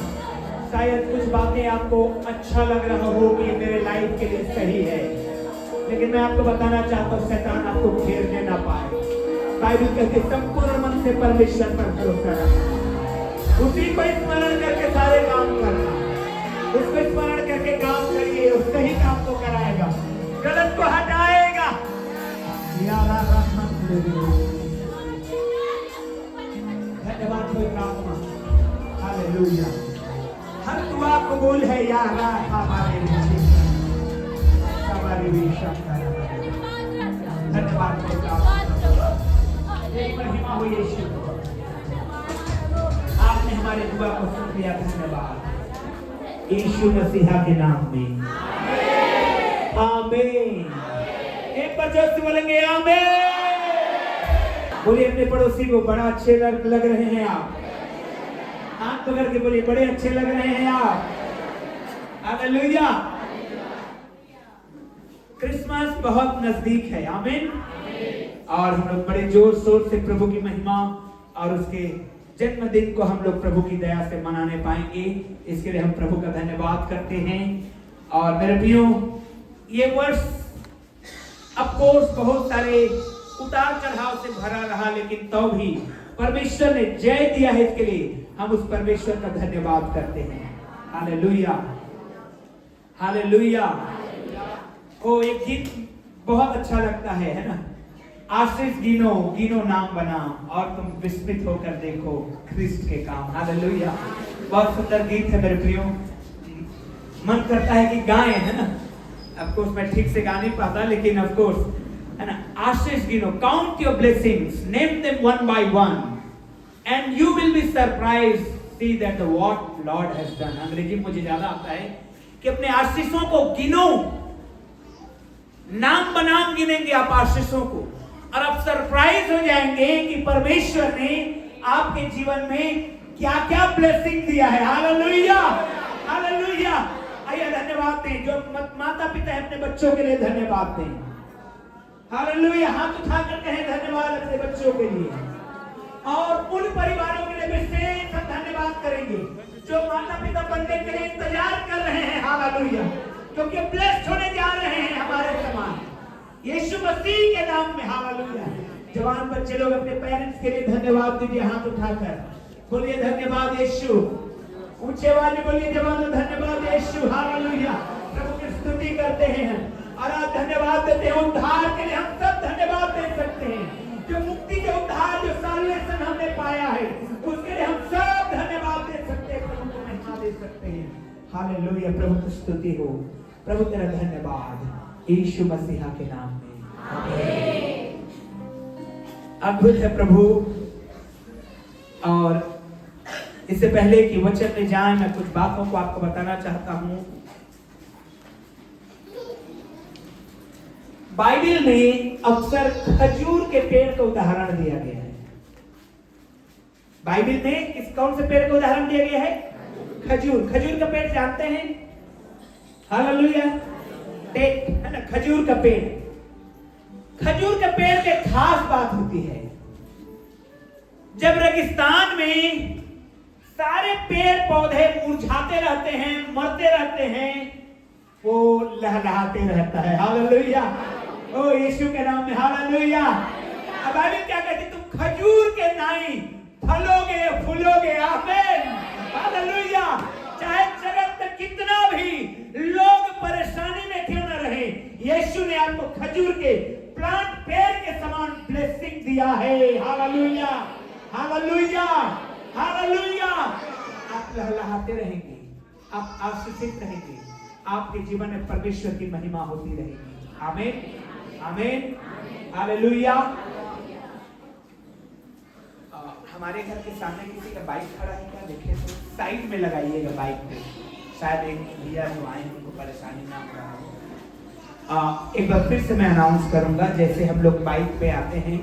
शायद कुछ बातें आपको अच्छा लग रहा हो कि मेरे लाइफ के लिए सही है, लेकिन मैं आपको बताना चाहता हूँ शैतान आपको घेरने ना पाए। बाइबल कहती है संपूर्ण मन से परमेश्वर पर भरोसा रखना, उसी को स्मरण करके सारे काम करना, उसको स्मरण करके काम करिए, उससे ही काम को कराएगा, गलत को हटाएगा। धन्यवाद कोई आत्मा, हालेलुया। हर दुआ कबूल है यार हमारे लिए, हमारी विशा धन्यवाद कोई आत्मा। महिमा हो यीशु, आपने हमारे दुआ को सुन लिया, धन्यवाद यीशु मसीहा के नाम में, आमीन। एक बार जोर से बोलेंगे आमीन। बोलिए अपने पड़ोसी को, बड़ा अच्छे लग रहे हैं आप। हाथ पकड़ के बोलिए, बड़े अच्छे लग रहे हैं आप। हालेलुया। क्रिसमस बहुत नजदीक है, आमीन। और हम लोग बड़े जोर शोर से प्रभु की महिमा और उसके जन्मदिन को हम लोग प्रभु की दया से मनाने पाएंगे, इसके लिए हम प्रभु का धन्यवाद करते हैं। और मेरे प्रियो, ये वर्ष ऑफ कोर्स बहुत सारे उतार चढ़ाव से भरा रहा, लेकिन तो भी परमेश्वर ने जय दिया है, इसके लिए हम उस परमेश्वर का धन्यवाद करते हैं। Hallelujah, hallelujah. ओ एक गीत बहुत अच्छा लगता है ना। आशीष गिनो गिनो नाम बनाम और तुम विस्मित होकर देखो ख्रिस्त के काम। हालेलुया। बहुत सुंदर गीत है मेरे प्रियो, मन करता है कि गाएं, है ना। ऑफ कोर्स मैं ठीक से गा नहीं पाता, लेकिन ऑफ कोर्स है ना। आशीष गिनो, count your blessings, name them one by one and you will be surprised, see that the what Lord has done. अंग्रेजी मुझे ज्यादा आता है कि अपने आशीषों को गिनो, नाम बनाम गिनेंगे आप आशीषों को, और आप सरप्राइज हो जाएंगे कि परमेश्वर ने आपके जीवन में क्या क्या ब्लेसिंग दिया है। Hallelujah, hallelujah. आइए धन्यवाद दें, जो माता पिता है अपने बच्चों के लिए धन्यवाद दें। हालेलुया, हाथ उठाकर कहें धन्यवाद अपने बच्चों के लिए, और उन परिवारों के लिए विशेष हम धन्यवाद करेंगे जो माता पिता बनने के लिए इंतजार कर रहे हैं। हालेलुया, क्योंकि ब्लेस्ड होने जा रहे हैं हमारे समान यीशु मसीह के नाम में। हालेलुया। जवान बच्चे लोग अपने पेरेंट्स के लिए धन्यवाद दीजिए, हाथ उठाकर बोलिए धन्यवाद यीशु। ऊंचे वाले बोलिए जवान, धन्यवाद यीशु। हालेलुया। प्रभु की स्तुति करते हैं और आज धन्यवाद देते हैं उद्धार के लिए। हम सब धन्यवाद दे सकते हैं, जो मुक्ति, जो उद्धार, जो साल्वेशन हमने पाया है, उसके लिए हम सब धन्यवाद दे सकते हैं, प्रभु को महिमा दे सकते हैं। हालेलुया। प्रभु की स्तुति हो, प्रभु तेरा धन्यवाद यीशु मसीह के नाम में, आमीन। अद्भुत है प्रभु। और इससे पहले कि वचन में जाए, मैं कुछ बातों को आपको बताना चाहता हूं। बाइबल में अक्सर खजूर के पेड़ का उदाहरण दिया गया है। बाइबल में किस कौन से पेड़ का उदाहरण दिया गया है? खजूर। खजूर का पेड़ जानते हैं? हालेलुया, है ना, खजूर का पेड़। खजूर के पेड़ की खास बात होती है, जब रेगिस्तान में सारे पेड़ पौधे मुरझाते रहते हैं, मरते रहते हैं, वो लहलहाते रहता है। हालेलुया, ओ यीशु के नाम में हालेलुया। अब बाइबल क्या कहती? तुम खजूर के नाई फलोगे फूलोगे। आमीन, हालेलुया। चाहे जगत में कितना भी लोग परेशानी में क्यों न रहे, यीशु ने आपको खजूर के प्लांट, पेड़ के समान ब्लेसिंग दिया है। Hallelujah, hallelujah, hallelujah. आप लहलहाते रहेंगे, आप आशीषित रहेंगे, आपके जीवन में परमेश्वर की महिमा होती रहेगी। आमीन, आमीन, हालेलुया। हमारे घर के सामने किसी का बाइक खड़ा है क्या? देखें तो साइड में लगाइएगा बाइक को, शायद एक भैया जो आए उनको परेशानी ना हो रहा हो। एक बार फिर से मैं अनाउंस करूंगा, जैसे हम लोग बाइक पे आते हैं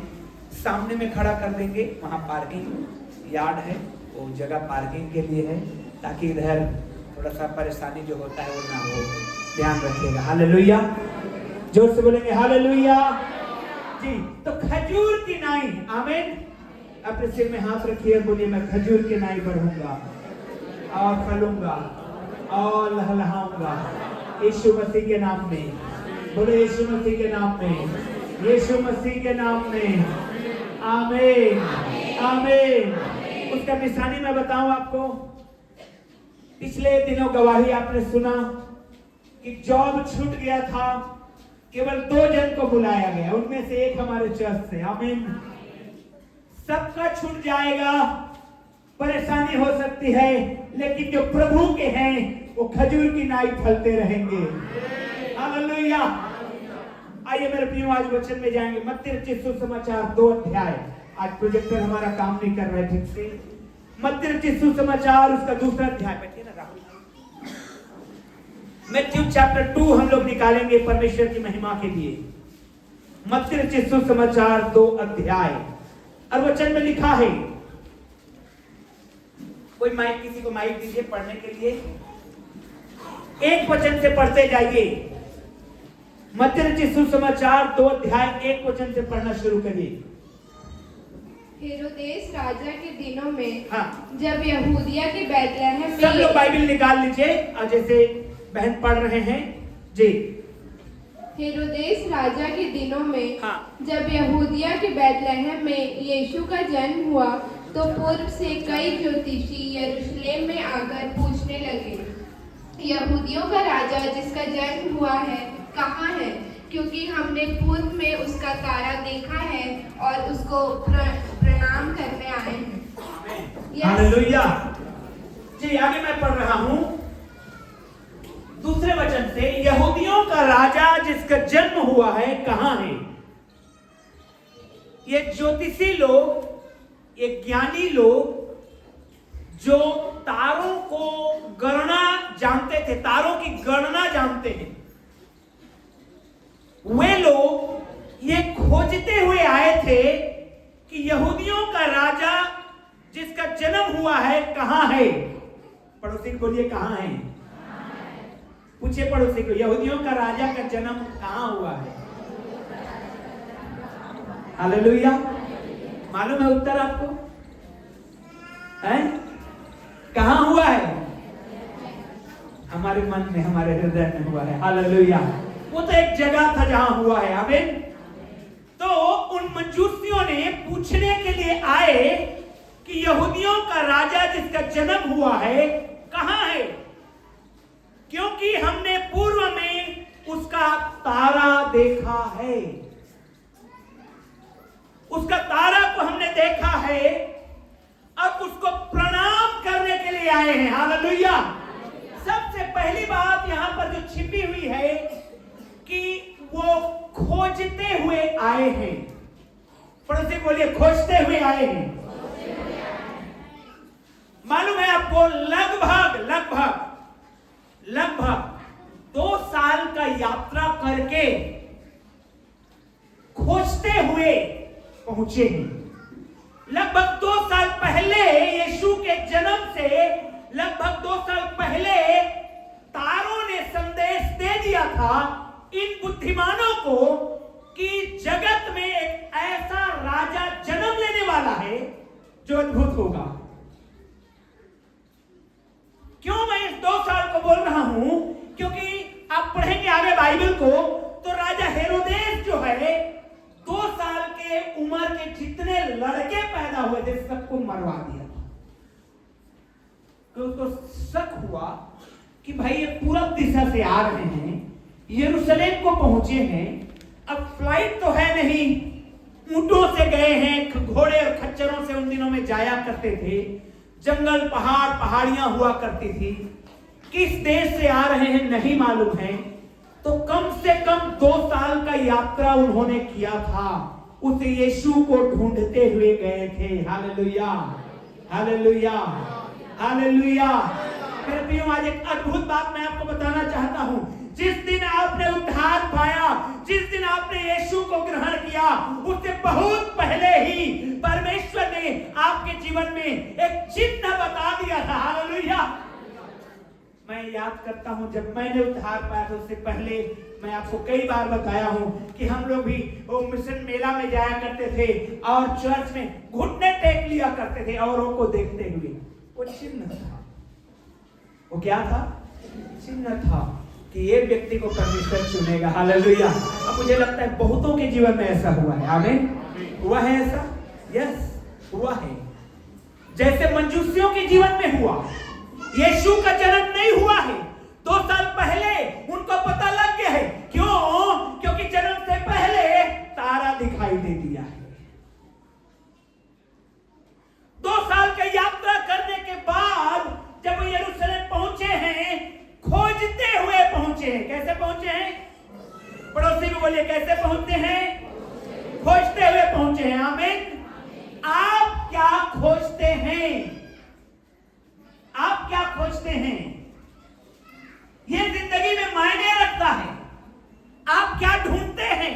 सामने में खड़ा कर देंगे, वहाँ पार्किंग यार्ड है, वो जगह पार्किंग के लिए है, ताकि इधर थोड़ा सा परेशानी जो होता है वो ना हो, ध्यान रखिएगा। हालेलुया, जोर से बोलेंगे हालेलुया जी। तो खजूर की नाई, आमीन। अपने सिर में हाथ रखिए, बोलिए मैं खजूर की नाई बढ़ूंगा और फलूंगा और लहलहाऊंगा यीशु मसीह के नाम में। बोले यीशु मसीह के नाम में, यीशु मसीह के नाम में। आमीन, आमीन। उसका निशानी मैं बताऊं आपको। पिछले दिनों गवाही आपने सुना कि जॉब छूट गया था, केवल 2 जन को बुलाया गया, उनमें से एक हमारे चर्च से। आमीन। सबका छूट जाएगा, परेशानी हो सकती है, लेकिन जो प्रभु के हैं वो खजूर की नाई फलते रहेंगे। हालेलुया। आइए मेरे प्रियो, आज वचन में जाएंगे। मत्ती रचित सुसमाचार 2 अध्याय। आज प्रोजेक्टर हमारा काम नहीं कर रहा है ठीक से। मत्ती रचित सुसमाचार उसका 2 अध्याय। बैठिए ना राहुल। मैथ्यू चैप्टर 2 हम लोग निकालेंगे परमेश्वर की महिमा के लिए। मत्ती रचित सुसमाचार 2 अध्याय, और वचन में लिखा है, कोई माइक, किसी को माइक दीजिए पढ़ने के लिए। एक वचन से पढ़ते जाइए। मत्ती रचित सुसमाचार 2 अध्याय 1 वचन से पढ़ना शुरू करिए। हेरोदेस राजा के दिनों में, हाँ, जब यहूदिया के बैतलहम में, सब लोग बाइबल निकाल लीजिए, जैसे बहन पढ़ रहे हैं जी। हेरोदेस राजा के दिनों में, हाँ, जब यहूदिया के बैतलहम में यीशु का जन्म हुआ, तो पूर्व से कई ज्योतिषी यरूशलेम में आकर पूछने लगे, यहूदियों का राजा जिसका जन्म हुआ है कहाँ है? क्योंकि हमने पूर्व में उसका तारा देखा है और उसको प्रणाम करने आए हैं। हालेलुया। जी आगे मैं पढ़ रहा हूं दूसरे वचन से, यहूदियों का राजा जिसका जन्म हुआ है कहां है? ये ज्योतिषी लोग, ये ज्ञानी लोग जो तारों को गणना जानते थे, तारों की गणना जानते हैं, वे लोग ये खोजते हुए आए थे कि यहूदियों का राजा जिसका जन्म हुआ है कहां है? पड़ोसी को बोलिए कहां है? पूछिए पड़ोसी को, यहूदियों का राजा का जन्म कहां हुआ है? हालेलुया। मालूम है उत्तर आपको? हैं? कहां हुआ है? हमारे मन में, हमारे हृदय में हुआ है। हालेलुया। वो तो एक जगह था जहां हुआ है। आमीन। तो उन मजूसियों ने पूछने के लिए आए कि यहूदियों का राजा जिसका जन्म हुआ है कहां है, क्योंकि हमने पूर्व में उसका तारा देखा है। उसका तारा को हमने देखा है और उसको प्रणाम करने के लिए आए हैं। हालेलुया। सबसे पहली बात यहां पर जो छिपी हुई है कि वो खोजते हुए आए हैं। पड़ोसी बोलिए खोजते हुए आए हैं। मालूम है आपको, लगभग 2 साल का यात्रा करके खोजते हुए पहुंचे हैं। लगभग 2 साल पहले, यीशु के जन्म से लगभग 2 साल पहले तारों ने संदेश दे दिया था इन बुद्धिमानों को कि जगत में एक ऐसा राजा जन्म लेने वाला है जो अद्भुत होगा। क्यों मैं इस 2 साल को बोल रहा हूं? क्योंकि आप पढ़ेंगे आगे बाइबल को तो राजा हेरोदेस जो है 2 साल के उम्र के जितने लड़के पैदा हुए थे सबको मरवा दिया था। तो उसको शक हुआ कि भाई ये पूरब दिशा से आ रहे हैं, यरूशलेम को पहुंचे हैं, अब फ्लाइट तो है नहीं, ऊंटों से गए हैं, घोड़े और खच्चरों से उन दिनों में जाया करते थे, जंगल पहाड़ पहाड़ियां हुआ करती थी, किस देश से आ रहे हैं नहीं मालूम है। तो कम से कम 2 साल का यात्रा उन्होंने किया था, उस यीशु को ढूंढते हुए गए थे। Hallelujah, hallelujah, hallelujah. मेरे प्रियो, आज एक अद्भुत बात मैं आपको बताना चाहता हूं। जिस दिन आपने उद्धार पाया, जिस दिन आपने यीशु को ग्रहण किया, उससे बहुत पहले ही परमेश्वर ने आपके जीवन में एक चिन्ह बता दिया था। हालेलुया। मैं याद करता हूं जब मैंने उद्धार पाया तो उससे पहले मैं आपको कई बार बताया हूं कि हम लोग भी वो मिशन मेला में जाया करते थे और चर्च में घुटने टेक लिया करते थे औरों को देखते हुए। वो चिन्ह था। वो क्या था? चिन्ह था कि ये व्यक्ति को परमेश्वर चुनेगा। हालेलुया। अब मुझे लगता है बहुतों के जीवन में ऐसा हुआ है। आमीन। हुआ है ऐसा? यस, हुआ है। जैसे मंजूसियों के जीवन में हुआ, यीशु का जन्म नहीं हुआ है, 2 साल पहले उनको पता लग गया है। क्यों? क्योंकि जन्म से पहले तारा दिखाई दे दिया है। 2 साल की यात्रा करने के बाद जब यरूशलेम पहुंचे हैं, खोजते हुए पहुंचे हैं। कैसे पहुंचे हैं? पड़ोसी को बोलिए कैसे पहुंचते हैं? खोजते हुए पहुंचे हैं। आमीन। आप क्या खोजते हैं? आप क्या खोजते हैं? यह जिंदगी में मायने रखता है। आप क्या ढूंढते हैं?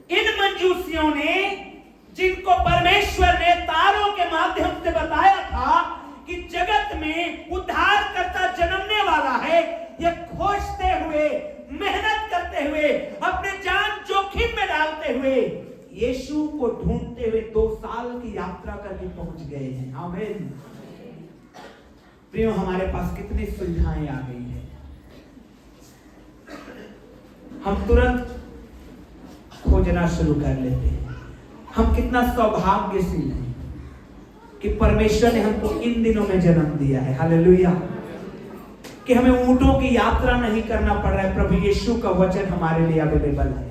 इन मंजूसियों ने, जिनको परमेश्वर ने तारों के माध्यम से बताया था कि जगत में उद्धारकर्ता जन्मने वाला है, ये खोजते हुए, मेहनत करते हुए, अपने जान जोखिम में डालते हुए यीशु को ढूंढते हुए 2 साल की यात्रा करके पहुंच गए हैं। आमीन। प्रियो, हमारे पास कितनी सुविधाएं आ गई है। हम तुरंत खोजना शुरू कर लेते हैं। हम कितना सौभाग्यशील हैं कि परमेश्वर ने हमको इन दिनों में जन्म दिया है। हालेलुया। कि हमें ऊंटों की यात्रा नहीं करना पड़ रहा है। प्रभु यीशु का वचन हमारे लिए अवेलेबल है।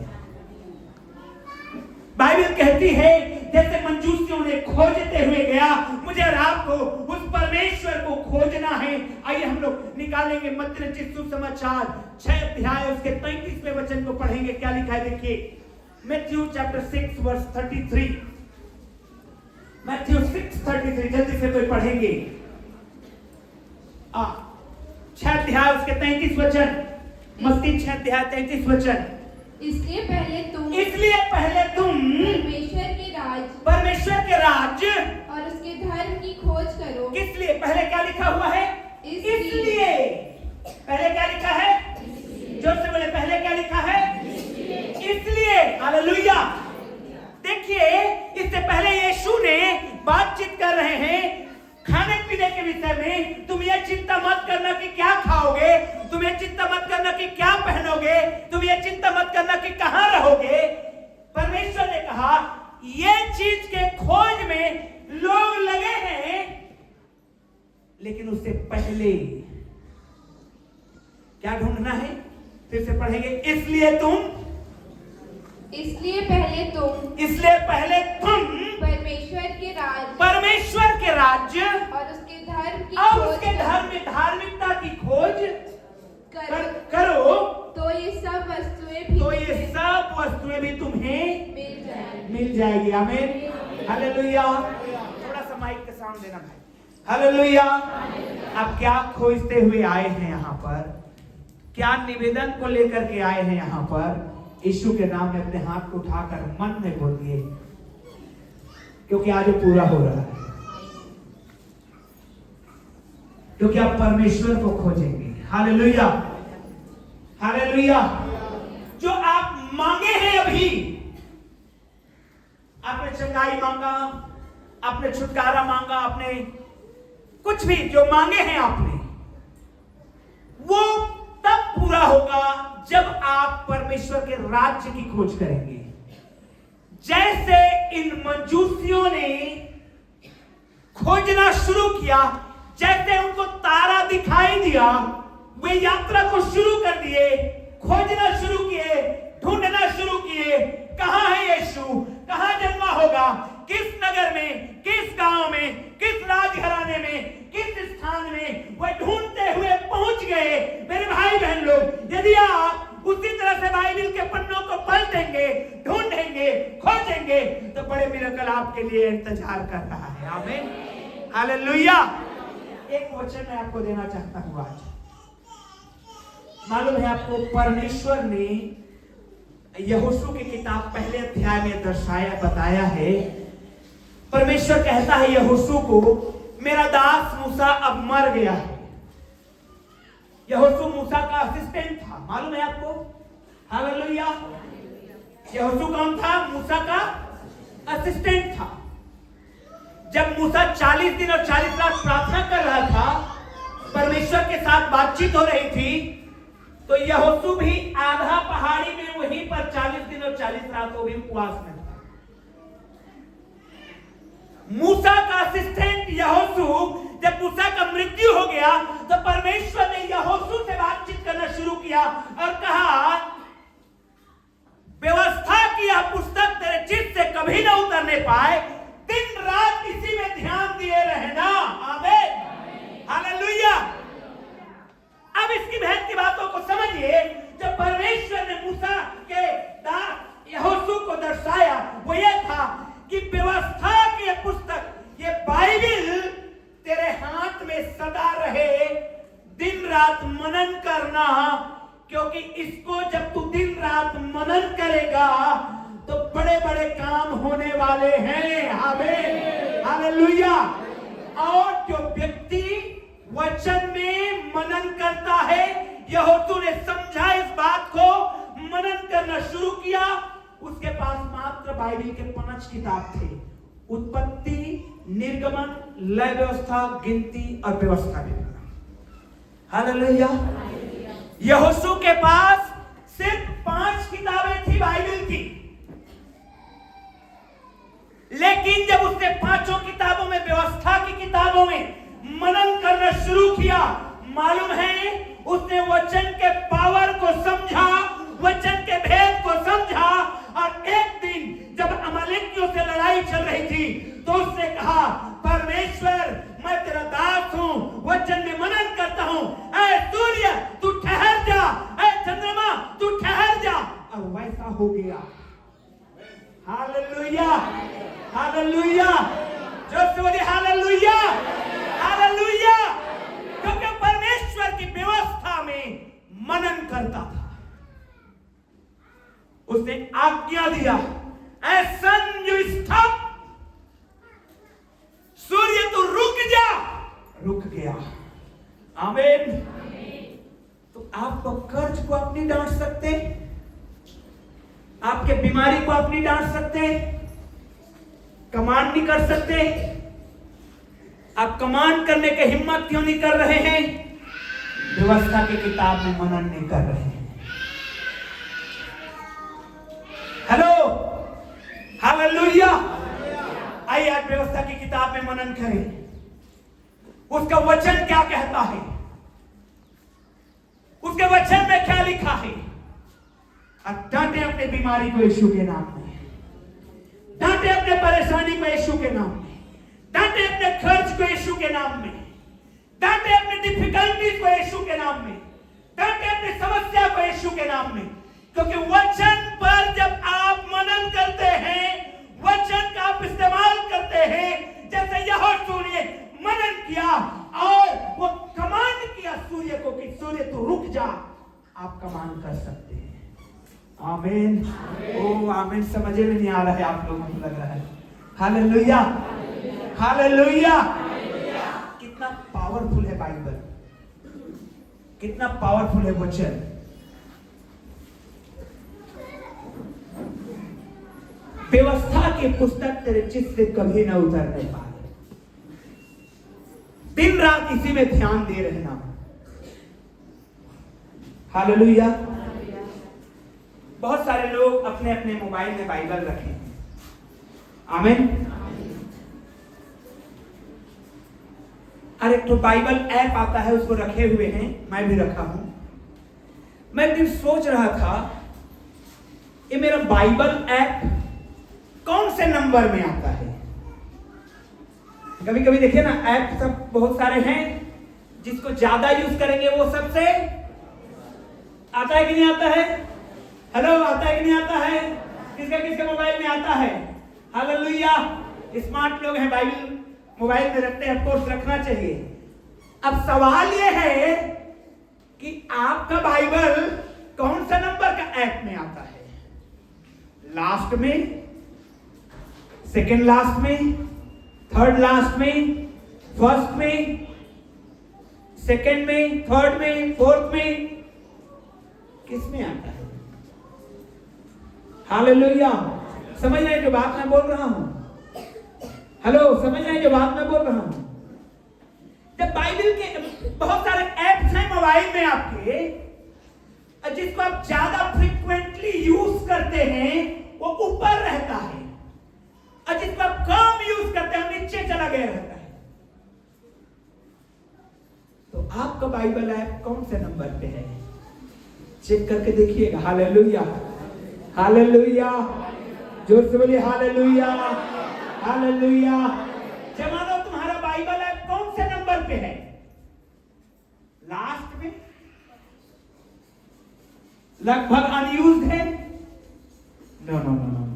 बाइबल कहती है जैसे मंजूसियों ने खोजते हुए गया, मुझे और आपको उस परमेश्वर को खोजना है। आइए हम लोग निकालेंगे मत्ती रचित सुसमाचार 6 अध्याय उसके 33वें वचन को पढ़ेंगे। क्या लिखा है देखिए, मैथ्यू चैप्टर 6 वर्स 33। मैथ्यू 6:33 जल्दी से कोई पढ़ेंगे। 6 अध्याय उसके 33 वचन, मत्ती 6 अध्याय 33 वचन। इसलिए पहले तुम परमेश्वर के राज्य और उसके धर्म की खोज करो। किस लिए? पहले क्या लिखा हुआ है? इसलिए। पहले क्या लिखा है? जोर से बोले, पहले क्या लिखा है? इसलिए। हालेलुया। देखिए, इससे पहले यीशु ने बातचीत कर रहे हैं खाने पीने के विषय में। तुम ये चिंता मत करना कि क्या खाओगे, तुम ये चिंता मत करना कि क्या पहनोगे, तुम ये चिंता मत करना कि कहां रहोगे। परमेश्वर ने कहा ये चीज के खोज में लोग लगे हैं, लेकिन उससे पहले क्या ढूंढना है? फिर से पढ़ेंगे। इसलिए पहले तुम परमेश्वर के राज्य और उसके धर्म की धार्मिकता की खोज करो, तो ये सब वस्तुएं भी तुम्हें मिल जाएगी। आमीन। हालेलुया। थोड़ा सा माइक के सामने देना भाई। हालेलुया। आप क्या खोजते हुए आए हैं यहाँ पर? क्या निवेदन को लेकर के आए हैं यहाँ पर? यीशु के नाम में अपने हाथ को उठाकर मन में बोलिए, क्योंकि आज पूरा हो रहा है, क्योंकि आप परमेश्वर को खोजेंगे। हालेलुया। हालेलुया। जो आप मांगे हैं, अभी आपने चंगाई मांगा, आपने छुटकारा मांगा, आपने कुछ भी जो मांगे हैं आपने, वो तब पूरा होगा जब आप परमेश्वर के राज्य की खोज करेंगे। जैसे इन मजूसियों ने खोजना शुरू किया, जैसे उनको तारा दिखाई दिया, वे यात्रा को शुरू कर दिए, खोजना शुरू किए, ढूंढना शुरू किए, कहां है यीशु, कहां जन्मा होगा, किस नगर में, किस गांव में, किस राजघराने में, किस स्थान में, वह ढूंढते हुए पहुंच गए। मेरे भाई बहन लोग, यदि आप उसी तरह से बाइबल के पन्नों को पलटेंगे, ढूंढेंगे, खोजेंगे, तो बड़े मिरेकल आपके लिए इंतजार कर रहा है। आमीन। हालेलुया। एक वचन मैं आपको देना चाहता हूं आज। मालूम है आपको, परमेश्वर ने यहोशू की किताब पहले अध्याय में दर्शाया, बताया है। परमेश्वर कहता है यहोशू को, मेरा दास मूसा अब मर गया है। यहोशू मूसा का असिस्टेंट था, मालूम है आपको। हालेलुया। यहोशू कौन था? मूसा का असिस्टेंट था। जब मूसा 40 दिन और 40 रात प्रार्थना कर रहा था, परमेश्वर के साथ बातचीत हो रही थी, तो यहोशू भी आधा पहाड़ी में वहीं पर 40 दिन और 40 रात वो भी उपवास में था। मूसा का असिस्टेंट यहोशू, जब मूसा का मृत्यु हो गया, तो परमेश्वर ने यहोशू से बातचीत करना शुरू किया और कहा, व्यवस्था की यह पुस्तक तेरे चित्त से कभी ना उतरने पाए, दिन रात इसी में ध्यान दिए रहना। आमीन। हालेलुया। अब इसकी बहन की बातों को समझिए। जब परमेश्वर ने मूसा के दास यहोशू को दर्शाया, वो ये था कि व्यवस्था की ये पुस्तक, ये बाइबल तेरे हाथ में सदा रहे, दिन रात मनन करना, क्योंकि इसको जब तू दिन रात मनन करेगा तो बड़े बड़े काम होने वाले हैं। आमीन। हालेलुया। और जो व्यक्ति वचन में मनन करता है, यहोशू ने समझा इस बात को, मनन करना शुरू किया। उसके पास मात्र बाइबल के 5 किताब थे, उत्पत्ति, निर्गमन, लय व्यवस्था, गिनती और व्यवस्था विवरण। हालेलुया। यहोशू के पास सिर्फ 5 किताबें थी बाइबल की, लेकिन जब उसने 5 किताबों में, व्यवस्था की किताबों में मनन करना शुरू किया, मालूम है, उसने वचन के पावर को समझा, वचन के भेद को समझा। और एक दिन जब अमालेकियों से लड़ाई चल रही थी तो उसने कहा, परमेश्वर मैं तेरा दास हूं, वचन में मनन करता हूं। ऐ सूर्य तू ठहर जा, ऐ चंद्रमा तू ठहर जा। और वैसा हो गया। हालेलुया, हालेलुया, जो से बोले हालेलुया, हालेलुया। क्योंकि परमेश्वर की व्यवस्था में मनन करता था। उसने आज्ञा दिया, ऐ सन यू स्टॉप, सूर्य तू रुक जा, रुक गया। आमीन। तो आप तो कर्ज को आप नहीं डांट सकते, आपके बीमारी को आप नहीं डांट सकते, कमांड नहीं कर सकते। आप कमांड करने की हिम्मत क्यों नहीं कर रहे हैं? व्यवस्था की किताब में मनन नहीं कर रहे हैं। Hello, hallelujah. आइए आज व्यवस्था की किताब में मनन करें। उसका वचन क्या कहता है, उसके वचन में क्या लिखा है। अब डांटे अपने बीमारी को यीशु के नाम में, डांटे अपने परेशानी को यीशु के नाम में, डांटे अपने खर्च को यीशु के नाम में, डांटे अपने डिफिकल्टीज को यीशु के नाम में, डांटे अपनी समस्या को यीशु के नाम में। क्योंकि वचन पर जब आप मनन करते हैं, वचन का आप इस्तेमाल करते हैं, जैसे यहोशू ने मनन किया और वो कमांड किया सूर्य को कि सूर्य तू रुक जा, आप कमांड कर सकते हैं। आमीन। ओ आमीन। समझे में नहीं आ रहा है आप लोगों को, लग रहा है। Hallelujah, hallelujah. कितना पावरफुल है बाइबल, कितना पावरफुल है वचन। व्यवस्था की पुस्तक तेरे चित्त से कभी ना उतरने पाए। दिन रात इसी में ध्यान दे रहना। हालेलुया। बहुत सारे लोग अपने अपने मोबाइल में बाइबल रखे हैं। आमीन। अरे तो बाइबल ऐप आता है, उसको रखे हुए हैं, मैं भी रखा हूं। मैं एक दिन सोच रहा था, ये मेरा बाइबल ऐप कौन से नंबर में आता है। कभी कभी देखिए ना, ऐप सब बहुत सारे हैं, जिसको ज्यादा यूज करेंगे वो सबसे आता है कि नहीं आता है। हेलो, आता है कि नहीं आता है। किसके किसके मोबाइल में आता है। हालेलुया। स्मार्ट लोग हैं, बाइबल मोबाइल में रखते हैं, ऑफकोर्स रखना चाहिए। अब सवाल ये है कि आपका बाइबल कौन सा नंबर का ऐप में आता है। लास्ट में, सेकेंड लास्ट में, थर्ड लास्ट में, फर्स्ट में, सेकेंड में, थर्ड में, फोर्थ में, किस में आता है। हालेलुया। समझ रहे जो बात मैं बोल रहा हूं। हेलो, समझ रहे जो बात मैं बोल रहा हूं। जब बाइबल के बहुत सारे ऐप्स हैं मोबाइल में आपके, जिसको आप ज्यादा फ्रीक्वेंटली यूज करते हैं वो ऊपर रहता है, और जिसको आप कम यूज करते हैं नीचे चला गया रहता है। तो आपका बाइबल ऐप कौन से नंबर पे है, चेक करके देखिएगा। Hallelujah, hallelujah. जोर से बोलिए हालेलुया, हालेलुया। जमानो तुम्हारा बाइबल ऐप कौन से नंबर पे है। लास्ट में, लगभग अनयूज्ड है। No no no no.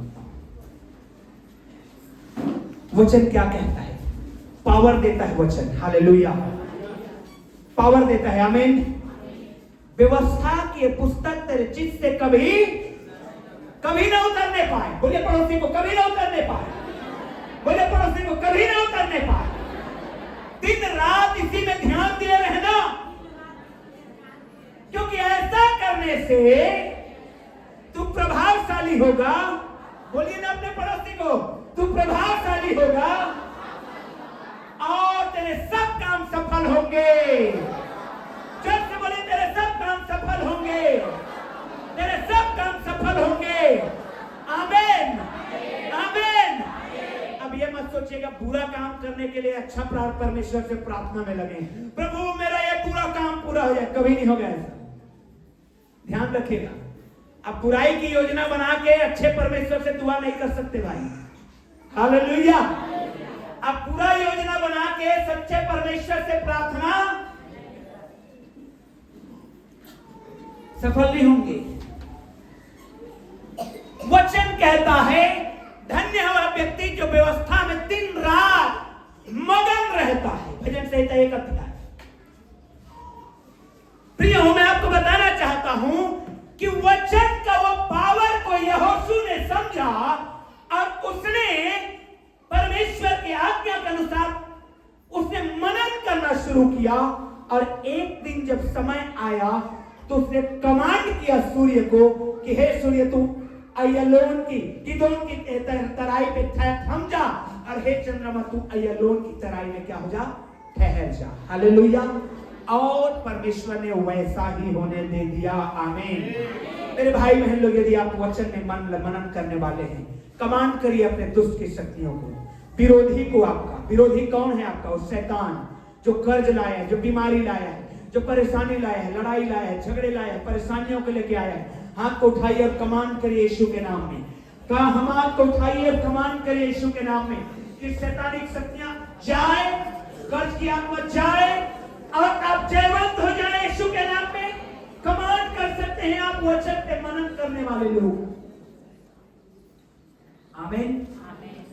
वचन क्या कहता है, पावर देता है वचन। हालेलुया, पावर देता है। आमीन। व्यवस्था की पुस्तक तेरे चित्त से कभी कभी ना उतरने पाए। बोले पड़ोसी को, कभी ना उतरने पाए। बोले पड़ोसी को, कभी ना उतरने पाए। दिन रात इसी में ध्यान दिए रहना, क्योंकि ऐसा करने से तू प्रभावशाली होगा। बोलिए ना अपने पड़ोसी को, तू प्रभावशाली होगा और तेरे सब काम सफल होंगे। जब से बोले तेरे सब काम सफल होंगे, तेरे सब काम सफल होंगे। आमीन, आमीन। अब ये मत सोचिएगा बुरा काम करने के लिए अच्छा परमेश्वर से प्रार्थना में लगे, प्रभु मेरा ये पूरा काम पूरा हो जाए, कभी नहीं होगा ऐसा। ध्यान रखिएगा, आप बुराई की योजना बना के अच्छे परमेश्वर से दुआ नहीं कर सकते भाई। हालेलुया। आप पूरा योजना बना के सच्चे परमेश्वर से प्रार्थना सफल नहीं होंगे। वचन कहता है धन्य है वह व्यक्ति जो व्यवस्था में दिन रात मगन रहता है। भजन संहिता 1 अध्याय। प्रिय, मैं आपको बताना चाहता हूं कि वचन का वो पावर को यहोशू ने समझा और उसने परमेश्वर की आज्ञा के अनुसार उसने मनन करना शुरू किया। और एक दिन जब समय आया तो उसने कमांड किया सूर्य को कि हे सूर्य तू अय्यालोन की गिदोन की तराई पे थम जा, और हे चंद्रमा तू अय्यालोन की तराई में क्या हो जा, ठहर जा। हालेलुया। और परमेश्वर ने वैसा ही होने दे दिया। आमीन। मेरे भाई बहन लोग, यदि आप वचन में मनन करने वाले हैं, कमांड करिए अपने दुष्ट की शक्तियों को, विरोधी को। आपका विरोधी कौन है? आपका वो शैतान जो कर्ज लाया है, जो बीमारी लाया है, जो परेशानी लाया है, लड़ाई लाया है, झगड़े लाया है, परेशानियों को लेके आया है। हाथ को उठाइए और कमांड करिए यीशु के नाम में। कहा हम हाथ को उठाइए और कमांड करिए यीशु के नाम में कि शैतानिक शक्तियां जाए, कर्ज की आत्मा जाए और आप जयवंत हो जाए यीशु के नाम में। कमांड कर सकते हैं आप वचन पे मनन करने वाले लोग। आमीन।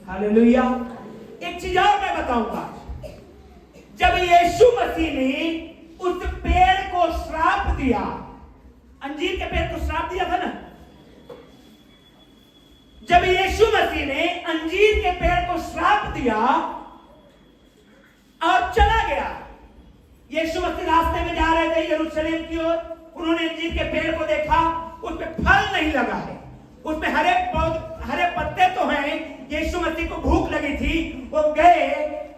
हालेलुया। एक चीज और मैं बताऊंगा, जब यीशु मसीह ने उस पेड़ को श्राप दिया, अंजीर के पेड़ को श्राप दिया था ना, जब यीशु मसीह ने अंजीर के पेड़ को श्राप दिया और चला गया, यीशु मसीह रास्ते में जा रहे थे यरूशलेम की ओर, उन्होंने अंजीर के पेड़ को देखा, उसमें फल नहीं लगा है, उसमें हरे पत्ते तो हैं। यीशु मसीह को भूख लगी थी, वो गए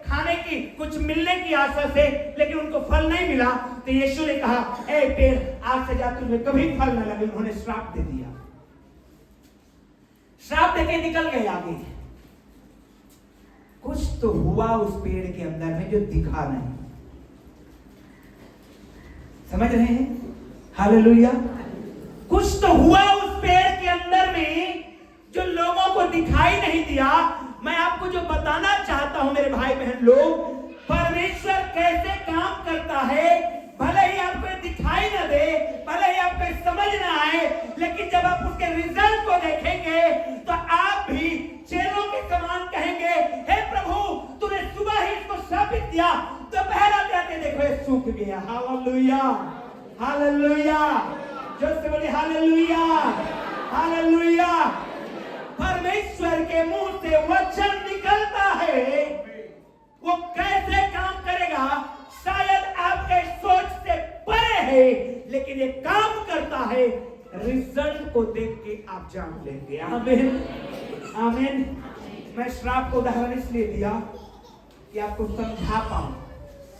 खाने की, कुछ मिलने की आशा से, लेकिन उनको फल नहीं मिला। तो यीशु ने कहा ए पेड़, आज से जा तुझे कभी फल न लगे। उन्होंने श्राप दे दिया, श्राप देके निकल गए आगे। कुछ तो हुआ उस पेड़ के अंदर में जो दिखा नहीं। समझ रहे हैं? हालेलुया। कुछ तो हुआ उस पेड़ के अंदर में जो लोगों को दिखाई नहीं दिया। मैं आपको जो बताना चाहता हूं मेरे भाई बहन लोग, परमेश्वर कैसे काम करता है, भले ही आपको दिखाई ना दे, भले ही आपको समझ ना आए, लेकिन जब आप उसके रिजल्ट को देखेंगे तो आप भी चेलों के समान कहेंगे हे प्रभु तूने सुबह ही इसको श्रापित किया, दोपहर आते आते देखो ये सूख गया। हालेलुया। हालेलुया। जो से बोले हालेलुया। हालेलुया। परमेश्वर के मुंह से वचन निकलता है, वो कैसे काम करेगा शायद आपके सोच से परे है, लेकिन ये काम करता है, रिजल्ट को देख के आप जान लेंगे। आमीन। आमीन। मैं श्राप को उदाहरण इसलिए दिया कि आपको समझा पाऊं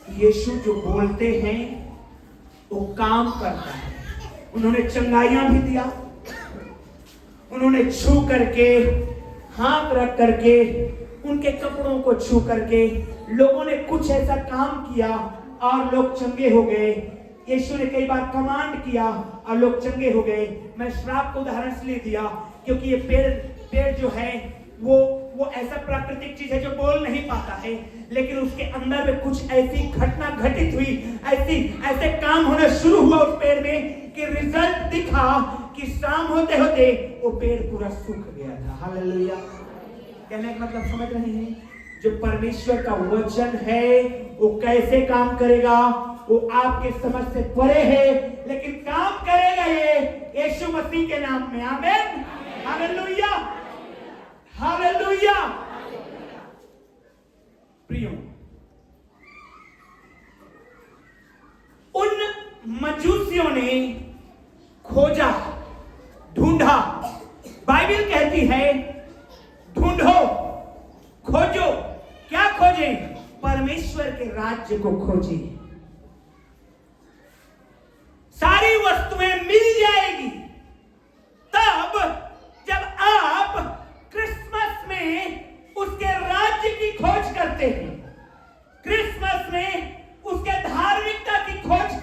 कि यीशु जो बोलते हैं वो काम करता है। उन्होंने चंगाइयां भी दिया, उन्होंने छू करके, हाथ रख करके, उनके कपड़ों को छू करके लोगों ने कुछ ऐसा काम किया और लोग चंगे हो गए। यीशु ने कई बार कमांड किया और लोग चंगे हो गए। मैं श्राप को उदाहरण इसलिए दिया क्योंकि ये पेड़ जो है वो ऐसा प्राकृतिक चीज है जो बोल नहीं पाता है, लेकिन उसके अंदर में कुछ ऐसी घटना घटित हुई, ऐसे काम होना शुरू हुआ उस पेड़ में कि रिजल्ट दिखा कि शाम होते होते वो पेड़ पूरा सूख गया था। हालेलुया। कहने का मतलब समझ रहे हैं? जो परमेश्वर का वचन है वो कैसे काम करेगा वो आपके समझ से परे है, लेकिन काम करेगा ये यीशु मसीह के नाम में। आमीन। हालेलुया। हालेलुया। प्रियो, उन मजूसियों ने खोजा, ढूंढा। बाइबल कहती है ढूंढो, खोजो। क्या खोजे? परमेश्वर के राज्य को खोजे। सारी वस्तुएं मिल जाएगी तब जब आप क्रिसमस में उसके राज्य की खोज करते हैं, क्रिसमस में उसके धार्मिकता की खोज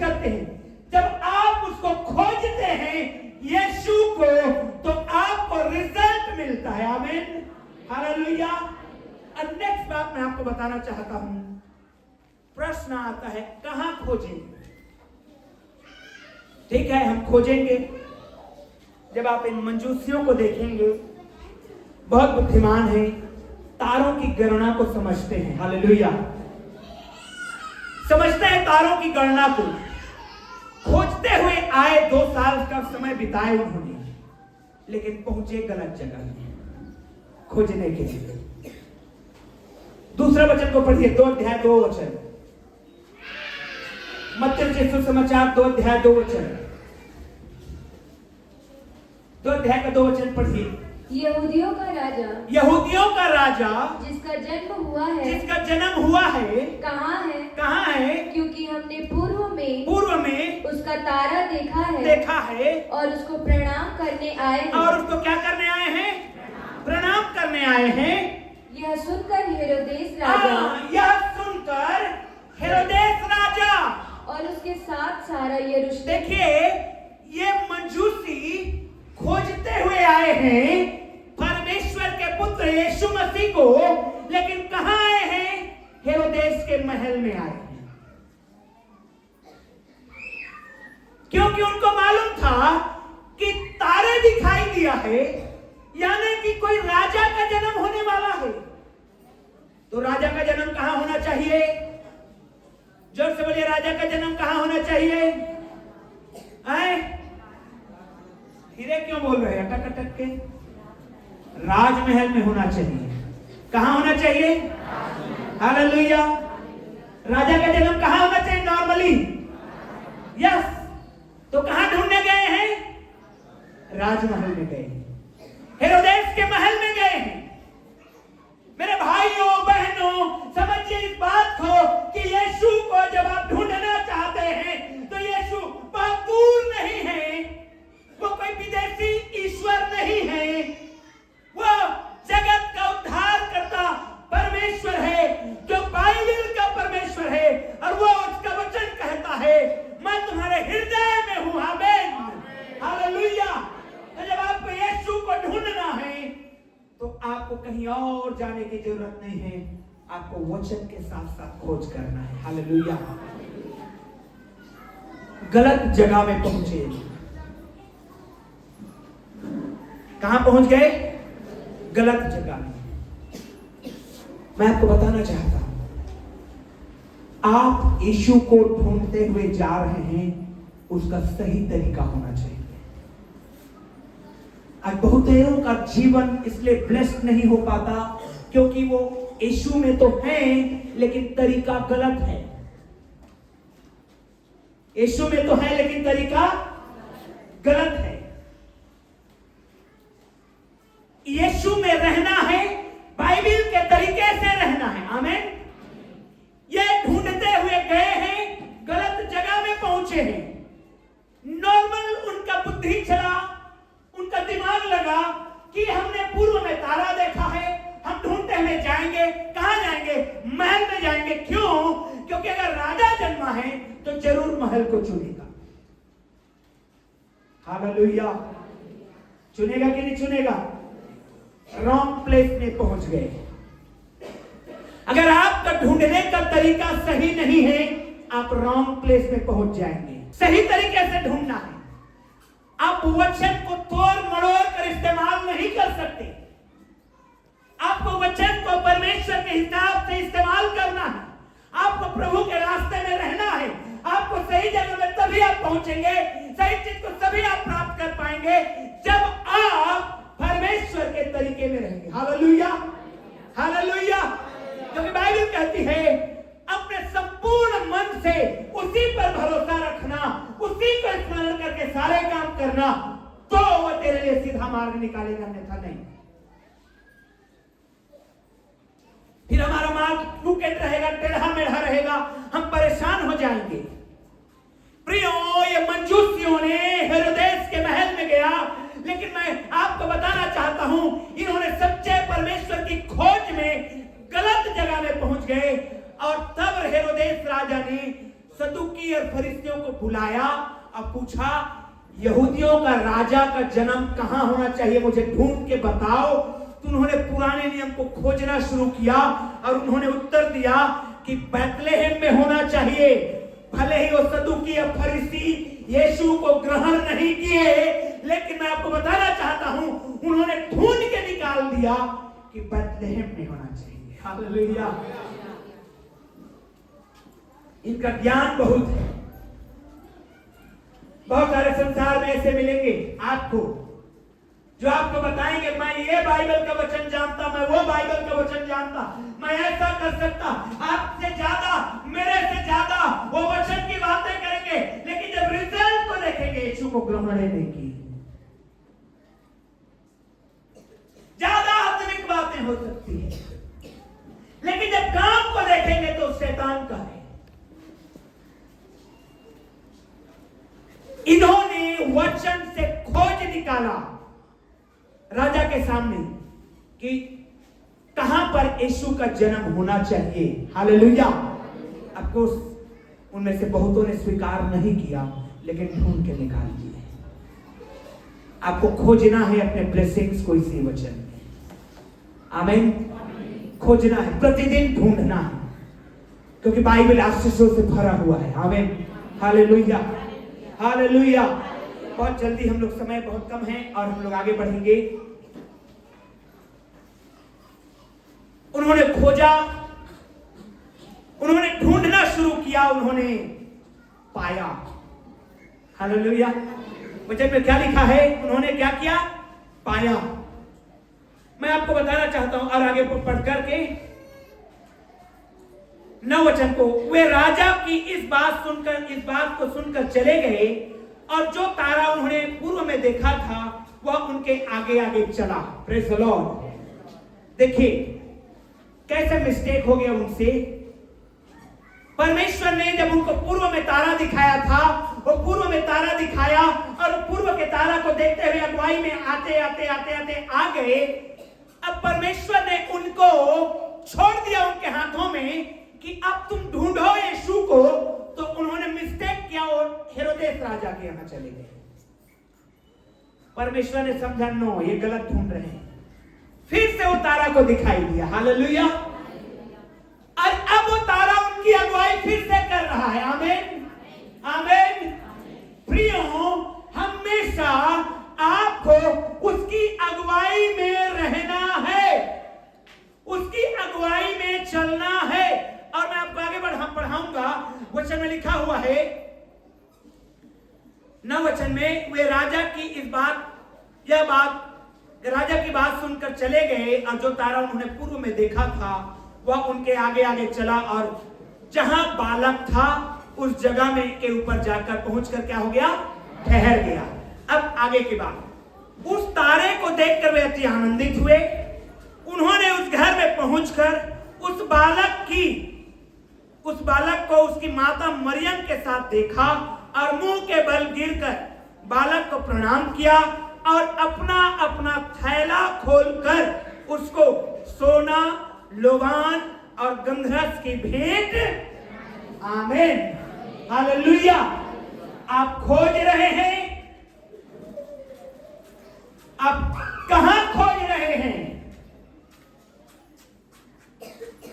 मिलता है। आमीन, हालेलुया। अब नेक्स्ट बात मैं आपको बताना चाहता हूं, प्रश्न आता है कहां खोजेंगे? ठीक है, हम खोजेंगे। जब आप इन मंजूसियों को देखेंगे, बहुत बुद्धिमान है, तारों की गणना को समझते हैं। हालेलुया, समझते हैं तारों की गणना को। खोजते हुए आए, 2 साल का समय बिताए उन्होंने, लेकिन पहुंचे गलत जगह में खोजने के लिए। दूसरा वचन को पढ़िए, 2 अध्याय 2 वचन, मत्ती सुसमाचार 2 अध्याय 2 वचन, 2 अध्याय का 2 वचन पढ़िए। यहूदियों का राजा, यहूदियों का राजा, जिसका जन्म हुआ है, जिसका जन्म हुआ है, कहाँ है? कहाँ है? क्योंकि हमने पूर्व में उसका तारा देखा है और उसको प्रणाम करने आए हैं। और उसको क्या करने आए हैं? प्रणाम करने आए हैं। यह सुनकर हेरोदेस राजा और उसके साथ सारा यरूशलेम, देखिए, ये मंजूसी खोजते हुए आए हैं परमेश्वर के पुत्र यीशु मसीह को, लेकिन कहां आए हैं? हेरोदेस के महल में आए हैं। क्योंकि उनको मालूम था कि तारे दिखाई दिया है, यानी कि कोई राजा का जन्म होने वाला है। तो राजा का जन्म कहां होना चाहिए? जोर से बोलिए, राजा का जन्म कहां होना चाहिए? आए, धीरे क्यों बोल रहे हैं? अटक अटक के। राजमहल में होना चाहिए। कहां होना चाहिए? हालेलुया। राजा का जन्म कहां होना चाहिए नॉर्मली? यस। तो कहां ढूंढने गए हैं? राजमहल में गए हैं, हेरोदेस के महल में गए हैं। मेरे भाइयों बहनों, समझिए इस बात को कि यीशु को जब आप ढूंढना चाहते हैं तो यीशु बहुत दूर नहीं है, वो कोई विदेशी ईश्वर नहीं है, वो जगत का उद्धार करता परमेश्वर है, जो बाइबल का परमेश्वर है। और वो उसका वचन कहता है, मैं तुम्हारे हृदय में हूं। आमीन, हालेलुया। तो जब आपको यीशु को ढूंढना है तो आपको कहीं और जाने की जरूरत नहीं है, आपको वचन के साथ साथ खोज करना है। हालेलुया। गलत जगह में पहुंचे। कहां पहुंच गए? गलत जगह में। मैं आपको बताना चाहता हूं, आप यीशु को ढूंढते हुए जा रहे हैं, उसका सही तरीका होना चाहिए। आज बहुतेरों का जीवन इसलिए ब्लेस्ड नहीं हो पाता क्योंकि वो यीशु में तो हैं लेकिन तरीका गलत है। यीशु में तो है लेकिन तरीका गलत है। यीशु में रहना है, बाइबल के तरीके से रहना है। आमीन। ये ढूंढते हुए गए हैं, गलत जगह में पहुंचे हैं। नॉर्मल उनका बुद्धि चला, उनका दिमाग लगा कि हमने पूर्व में तारा देखा है, हम ढूंढते हुए जाएंगे। कहां जाएंगे? महल में जाएंगे। क्यों? क्योंकि अगर राजा जन्मा है तो जरूर महल को चुनेगा। हालेलुया। चुनेगा कि नहीं चुनेगा? रॉन्ग प्लेस में पहुंच गए। अगर आपका ढूंढने का तरीका सही नहीं है, आप रॉन्ग प्लेस में पहुंच जाएंगे। सही तरीके से ढूंढना है। आप वचन को तोड़ मड़ोड़ कर इस्तेमाल नहीं कर सकते। आपको वचन को परमेश्वर के हिसाब से इस्तेमाल करना है। आपको प्रभु के रास्ते में रहना है। आपको सही जगह में तभी आप पहुंचेंगे, सही चीज को तभी आप प्राप्त कर पाएंगे जब आप परमेश्वर के तरीके में रहेंगे। Hallelujah, hallelujah. क्योंकि बाइबल कहती है अपने संपूर्ण मन से उसी पर भरोसा रखना, उसी को स्मरण करके सारे काम करना, तो वह तेरे लिए सीधा मार्ग निकालेगा, अन्यथा नहीं। फिर हमारा मार्ग क्रूकेट रहेगा, टेढ़ा मेढ़ा रहेगा, हम परेशान हो जाएंगे। प्रियो, ये मंजूसियों ने हेरोदेस के महल में गया, लेकिन मैं आपको बताना चाहता हूं, इन्होंने सच्चे परमेश्वर की खोज में गलत जगह में पहुंच गए। और तब हेरोदेस राजा ने सदुकी और फरीसियों को बुलाया और पूछा, यहूदियों का राजा का जन्म कहां होना चाहिए, मुझे ढूंढ के बताओ। तो उन्होंने पुराने नियम को खोजना शुरू किया और उन्होंने उत्तर दिया कि बैतलहम में होना चाहिए। भले ही वो सदूकी या फरीसी यीशु को ग्रहण नहीं किए, लेकिन मैं आपको बताना चाहता हूं उन्होंने ढूंढ के निकाल दिया कि बैतलहम में होना चाहिए। हालेलुया। इनका ज्ञान बहुत है। बहुत सारे संसार में ऐसे मिलेंगे आपको जो आपको बताएंगे मैं ये बाइबल का वचन जानता, मैं वो बाइबल का वचन जानता, मैं ऐसा कर सकता। आपसे ज्यादा, मेरे से ज्यादा वो वचन की बातें करेंगे, लेकिन जब रिजल्ट को देखेंगे यीशु को ग्रहण नहीं की। ज्यादा आत्मिक बातें हो सकती है, लेकिन जब काम को देखेंगे तो शैतान का है। इन्होंने वचन से खोज निकाला राजा के सामने कि कहां पर यीशु का जन्म होना चाहिए। हालेलुया। आपको उनमें से बहुतों ने स्वीकार नहीं किया, लेकिन ढूंढ के निकाल दिए। आपको खोजना है अपने ब्लेसिंग्स को इसी वचन में। आमीन। खोजना है, प्रतिदिन ढूंढना है, क्योंकि बाइबल आशीषों से भरा हुआ है। आमीन। हालेलुया। हालेलुया। बहुत जल्दी, हम लोग समय बहुत कम है और हम लोग आगे बढ़ेंगे। उन्होंने खोजा, उन्होंने ढूंढना शुरू किया, उन्होंने पाया। हालेलुया। वचन में क्या लिखा है? उन्होंने क्या किया? पाया। मैं आपको बताना चाहता हूं और आगे पढ़ करके 9 वचन को, वे राजा की इस बात को सुनकर चले गए और जो तारा उन्होंने पूर्व में देखा था वह उनके आगे आगे चला। Praise the Lord. देखिए कैसे मिस्टेक हो गया उनसे। परमेश्वर ने जब उनको पूर्व में तारा दिखाया था, वो पूर्व में तारा दिखाया और पूर्व के तारा को देखते हुए अगुवाई में आते आते आते आते आ गए। अब परमेश्वर ने उनको छोड़ दिया उनके हाथों में कि अब तुम ढूंढो यीशु को। तो उन्होंने मिस्टेक किया और हेरोदेस राजा के यहां चले गए। परमेश्वर ने समझा नो, ये गलत ढूंढ रहे हैं। फिर से वो तारा को दिखाई दिया। हालेलुया। और अब वो तारा उनकी अगुवाई फिर से कर रहा है। आमीन। आमीन। प्रियो, हमेशा आपको उसकी अगुवाई में रहना है, उसकी अगुवाई में चलना है। और मैं आपको आगे पढ़ाऊंगा। वचन में लिखा हुआ है 9 वचन में, वे राजा की राजा की बात सुनकर चले गए और जो तारा उन्होंने पूर्व में देखा था वह उनके आगे आगे चला और जहां बालक था उस जगह में के ऊपर जाकर पहुंचकर क्या हो गया? ठहर गया। अब आगे की बात, उस तारे को देखकर वे अति आनंदित हुए। उन्होंने उस घर में पहुंचकर उस बालक को उसकी माता मरियम के साथ देखा और मुंह के बल गिरकर बालक को प्रणाम किया और अपना अपना थैला खोलकर उसको सोना, लोबान और गंधरस की भेंट। आमीन। हालेलुया। आप खोज रहे हैं, आप कहां खोज रहे हैं?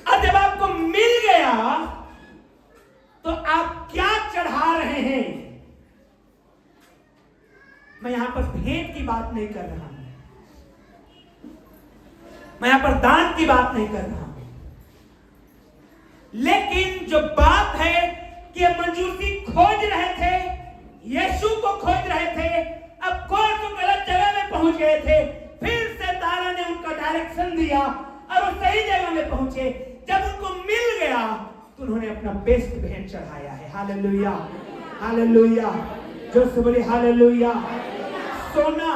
और जब आपको मिल गया तो आप क्या चढ़ा रहे हैं? मैं यहां पर भेंट की बात नहीं कर रहा हूं, मैं यहां पर दान की बात नहीं कर रहा हूं, लेकिन जो बात है कि मंजूसी खोज रहे थे, यीशु को खोज रहे थे। अब कोई तो गलत जगह में पहुंच गए थे, फिर से तारा ने उनका डायरेक्शन दिया और वो सही जगह में पहुंचे। जब उनको मिल गया तो उन्होंने अपना बेस्ट भेंट चढ़ाया है। हालेलुया। हालेलुया। जो से बोले हालेलुया। सोना,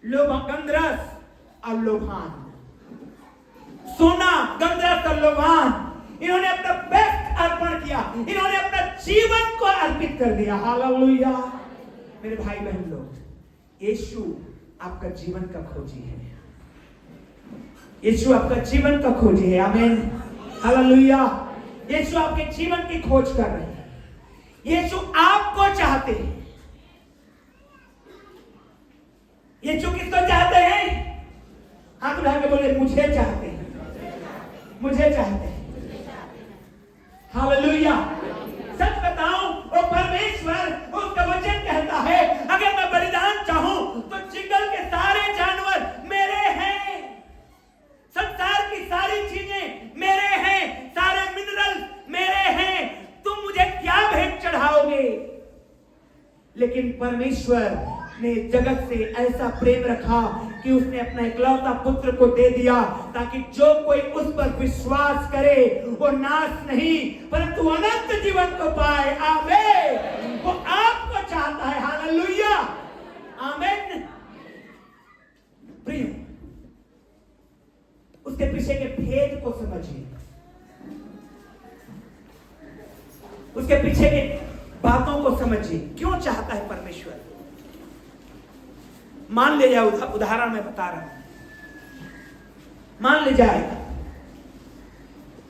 गंधरस और लोबान, सोना, गंधरस और लोबान, इन्होंने अपना बेस्ट अर्पण किया, इन्होंने अपना जीवन को अर्पित कर दिया। हालेलुया। मेरे भाई बहन लोग, यीशु आपका जीवन का खोजी है। यीशु आपका जीवन का खोजी है। आमीन। हालेलुया। यीशु आपके जीवन की खोज कर रहे हैं। यीशु आपको चाहते हैं। यीशु किसको चाहते हैं? हाथ उठा के बोले मुझे चाहते हैं, मुझे चाहते हैं। हालेलुया। सच बताऊं, वो परमेश्वर, उसका वचन कहता है अगर मैं बलिदान चाहूं तो जंगल के सारे जानवर मेरे हैं, संसार की सारी चीजें मेरे हैं, सारे मिनरल मेरे हैं, तुम मुझे क्या भेंट चढ़ाओगे? लेकिन परमेश्वर ने जगत से ऐसा प्रेम रखा कि उसने अपना इकलौता पुत्र को दे दिया ताकि जो कोई उस पर विश्वास करे वो नाश नहीं परंतु अनंत जीवन को पाए। आमीन। वो आपको चाहता है। हालेलुया। आमीन। प्रिय, उसके पीछे के भेद को समझिए, उसके पीछे के बातों को समझिए। क्यों चाहता है परमेश्वर? मान ले जाए, उदाहरण मैं बता रहा हूं। मान ले जाए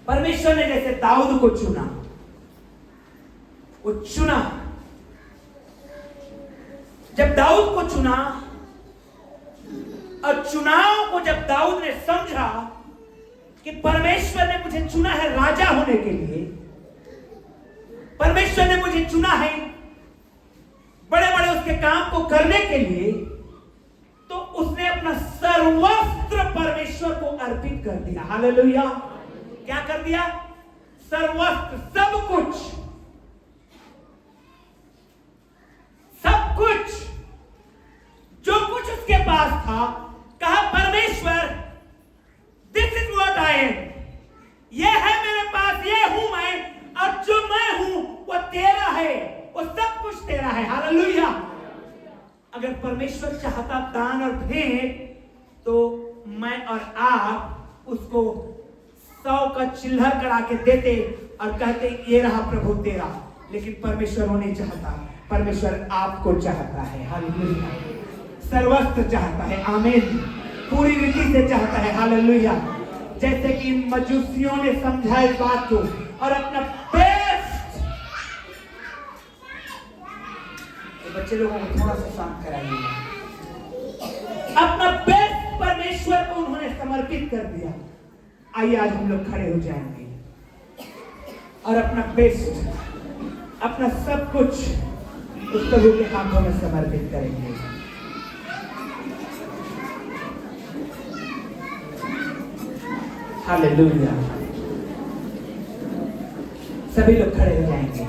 परमेश्वर ने जैसे दाऊद को चुना, वो चुना, जब दाऊद को चुना और चुनाव को जब दाऊद ने समझा कि परमेश्वर ने मुझे चुना है राजा होने के लिए, परमेश्वर ने मुझे चुना है बड़े बड़े उसके काम को करने के लिए, तो उसने अपना सर्वस्त्र परमेश्वर को अर्पित कर दिया। हालेलुया। क्या कर दिया? सर्वस्त्र, सब कुछ, सब कुछ, जो कुछ उसके पास था, कहा परमेश्वर this is what I am, ये है मेरे पास, ये हूं मैं, और जो मैं हूं वो तेरा है, वो सब कुछ तेरा है। हालेलुया। अगर परमेश्वर चाहता दान और भेंट तो मैं और आप उसको 100 का चिल्हर करा के देते और कहते ये रहा प्रभु तेरा, लेकिन परमेश्वर वो नहीं चाहता। परमेश्वर आपको चाहता है। हालेलुया। सर्वस्त्र चाहता है। आमीन। पूरी रीति से चाहता है। हालेलुया। जैसे कि इन मजूसियों ने समझा इस बात को और अपना बेस्ट, बच्चे लोगों को थोड़ा सा शांत कराइए, अपना बेस्ट परमेश्वर को उन्होंने समर्पित कर दिया। आइए आज हम लोग खड़े हो जाएंगे और अपना बेस्ट, अपना सब कुछ उस प्रभु के हाथों में समर्पित करेंगे। हालेलुया। सभी लोग खड़े हो जाएंगे,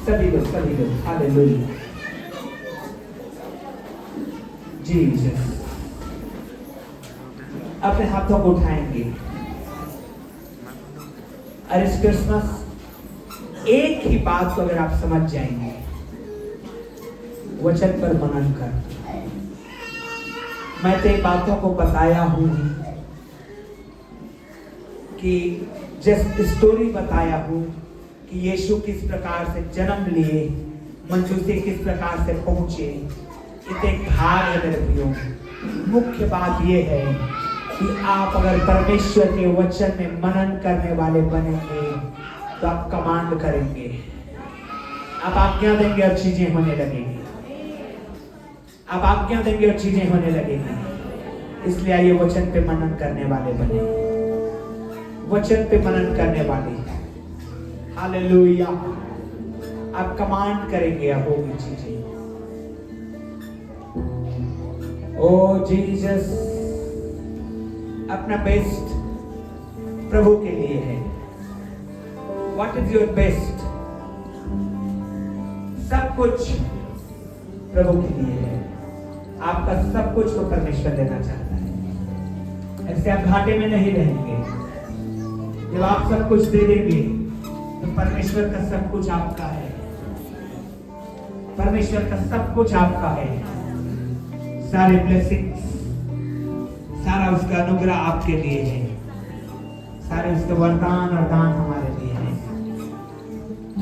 सभी लोग, सभी लोग। हालेलुया। जीसस। अपने हाथों को उठाएंगे और इस क्रिसमस एक ही बात को अगर आप समझ जाएंगे, वचन पर मनन कर। मैं तो बातों को बताया हूं कि जस्ट स्टोरी बताया हूं कि यीशु किस प्रकार से जन्म लिए, मंजूसी किस प्रकार से पहुंचे, इतने भाग है मेरे प्रियो। मुख्य बात यह है कि आप अगर परमेश्वर के वचन में मनन करने वाले बनेंगे तो आप कमांड करेंगे, आप आज्ञा देंगे और चीजें होने लगेंगी, आप आज्ञा देंगे और चीजें होने लगेंगी। इसलिए आइए वचन पे मनन करने वाले बने, वचन पे मनन करने वाले। हालेलुया। आप कमांड करेंगे, अब होगी चीजें। ओ जीसस, अपना बेस्ट प्रभु के लिए है। What is your best? सब कुछ प्रभु के लिए है। आपका सब कुछ को परमेश्वर देना चाहता है। ऐसे आप घाटे में नहीं रहेंगे। जब आप सब कुछ दे देंगे तो परमेश्वर का सब कुछ आपका है, परमेश्वर का सब कुछ आपका है। सारे ब्लेसिंग्स, सारा उसका अनुग्रह आपके लिए है, सारे उसके वरदान और दान हमारे लिए है।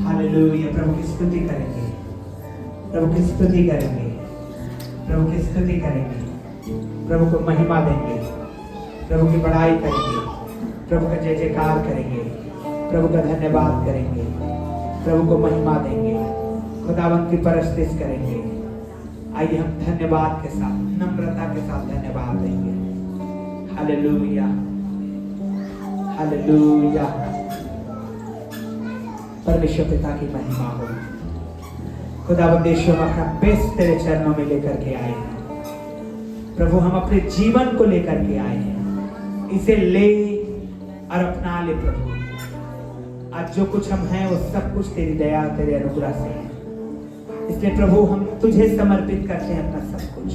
हालेलुया। प्रभु की स्तुति करेंगे, प्रभु की स्तुति करेंगे, प्रभु की स्तुति करेंगे, प्रभु को महिमा देंगे, प्रभु की बड़ाई करेंगे, प्रभु का जय जयकार करेंगे, प्रभु का धन्यवाद करेंगे, प्रभु को महिमा देंगे, खुदावंत की परस्तिश करेंगे। आइए हम धन्यवाद के साथ, नम्रता के साथ धन्यवाद देंगे। Hallelujah, hallelujah. परमेश्वर पिता की महिमा हो। खुदावंद यीशु, हम अपना बेस्ट तेरे चरणों में लेकर के आए हैं प्रभु। हम अपने जीवन को लेकर के आए हैं, इसे ले और अपना ले प्रभु। आज जो कुछ हम हैं वो सब कुछ तेरी दया, तेरे अनुग्रह से है। इसलिए प्रभु हम तुझे समर्पित करते हैं अपना सब कुछ,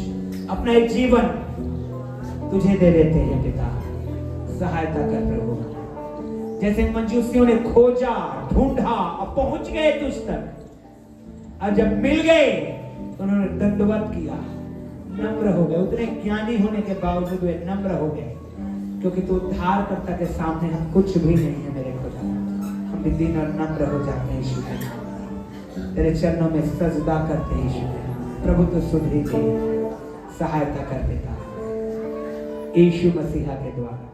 अपना एक जीवन तुझे दे देते हैं पिता। सहायता कर प्रभु। जैसे मंजूसियों ने खोजा, ढूंढा और पहुंच गए तुझ तक, और जब मिल गए तो उन्होंने दंडवत किया, नम्र हो गए। उतने ज्ञानी होने के बावजूद वे नम्र हो गए, क्योंकि तू उद्धारकर्ता के सामने हम कुछ भी नहीं है मेरे खुदा। हम भी दीन और नम्र हो जाते हैं यीशु के नाम, तेरे चरणों में सजदा करते हैं यीशु के नाम। प्रभु तो सुधरी दे, सहायता कर देता यीशु मसीहा के द्वारा।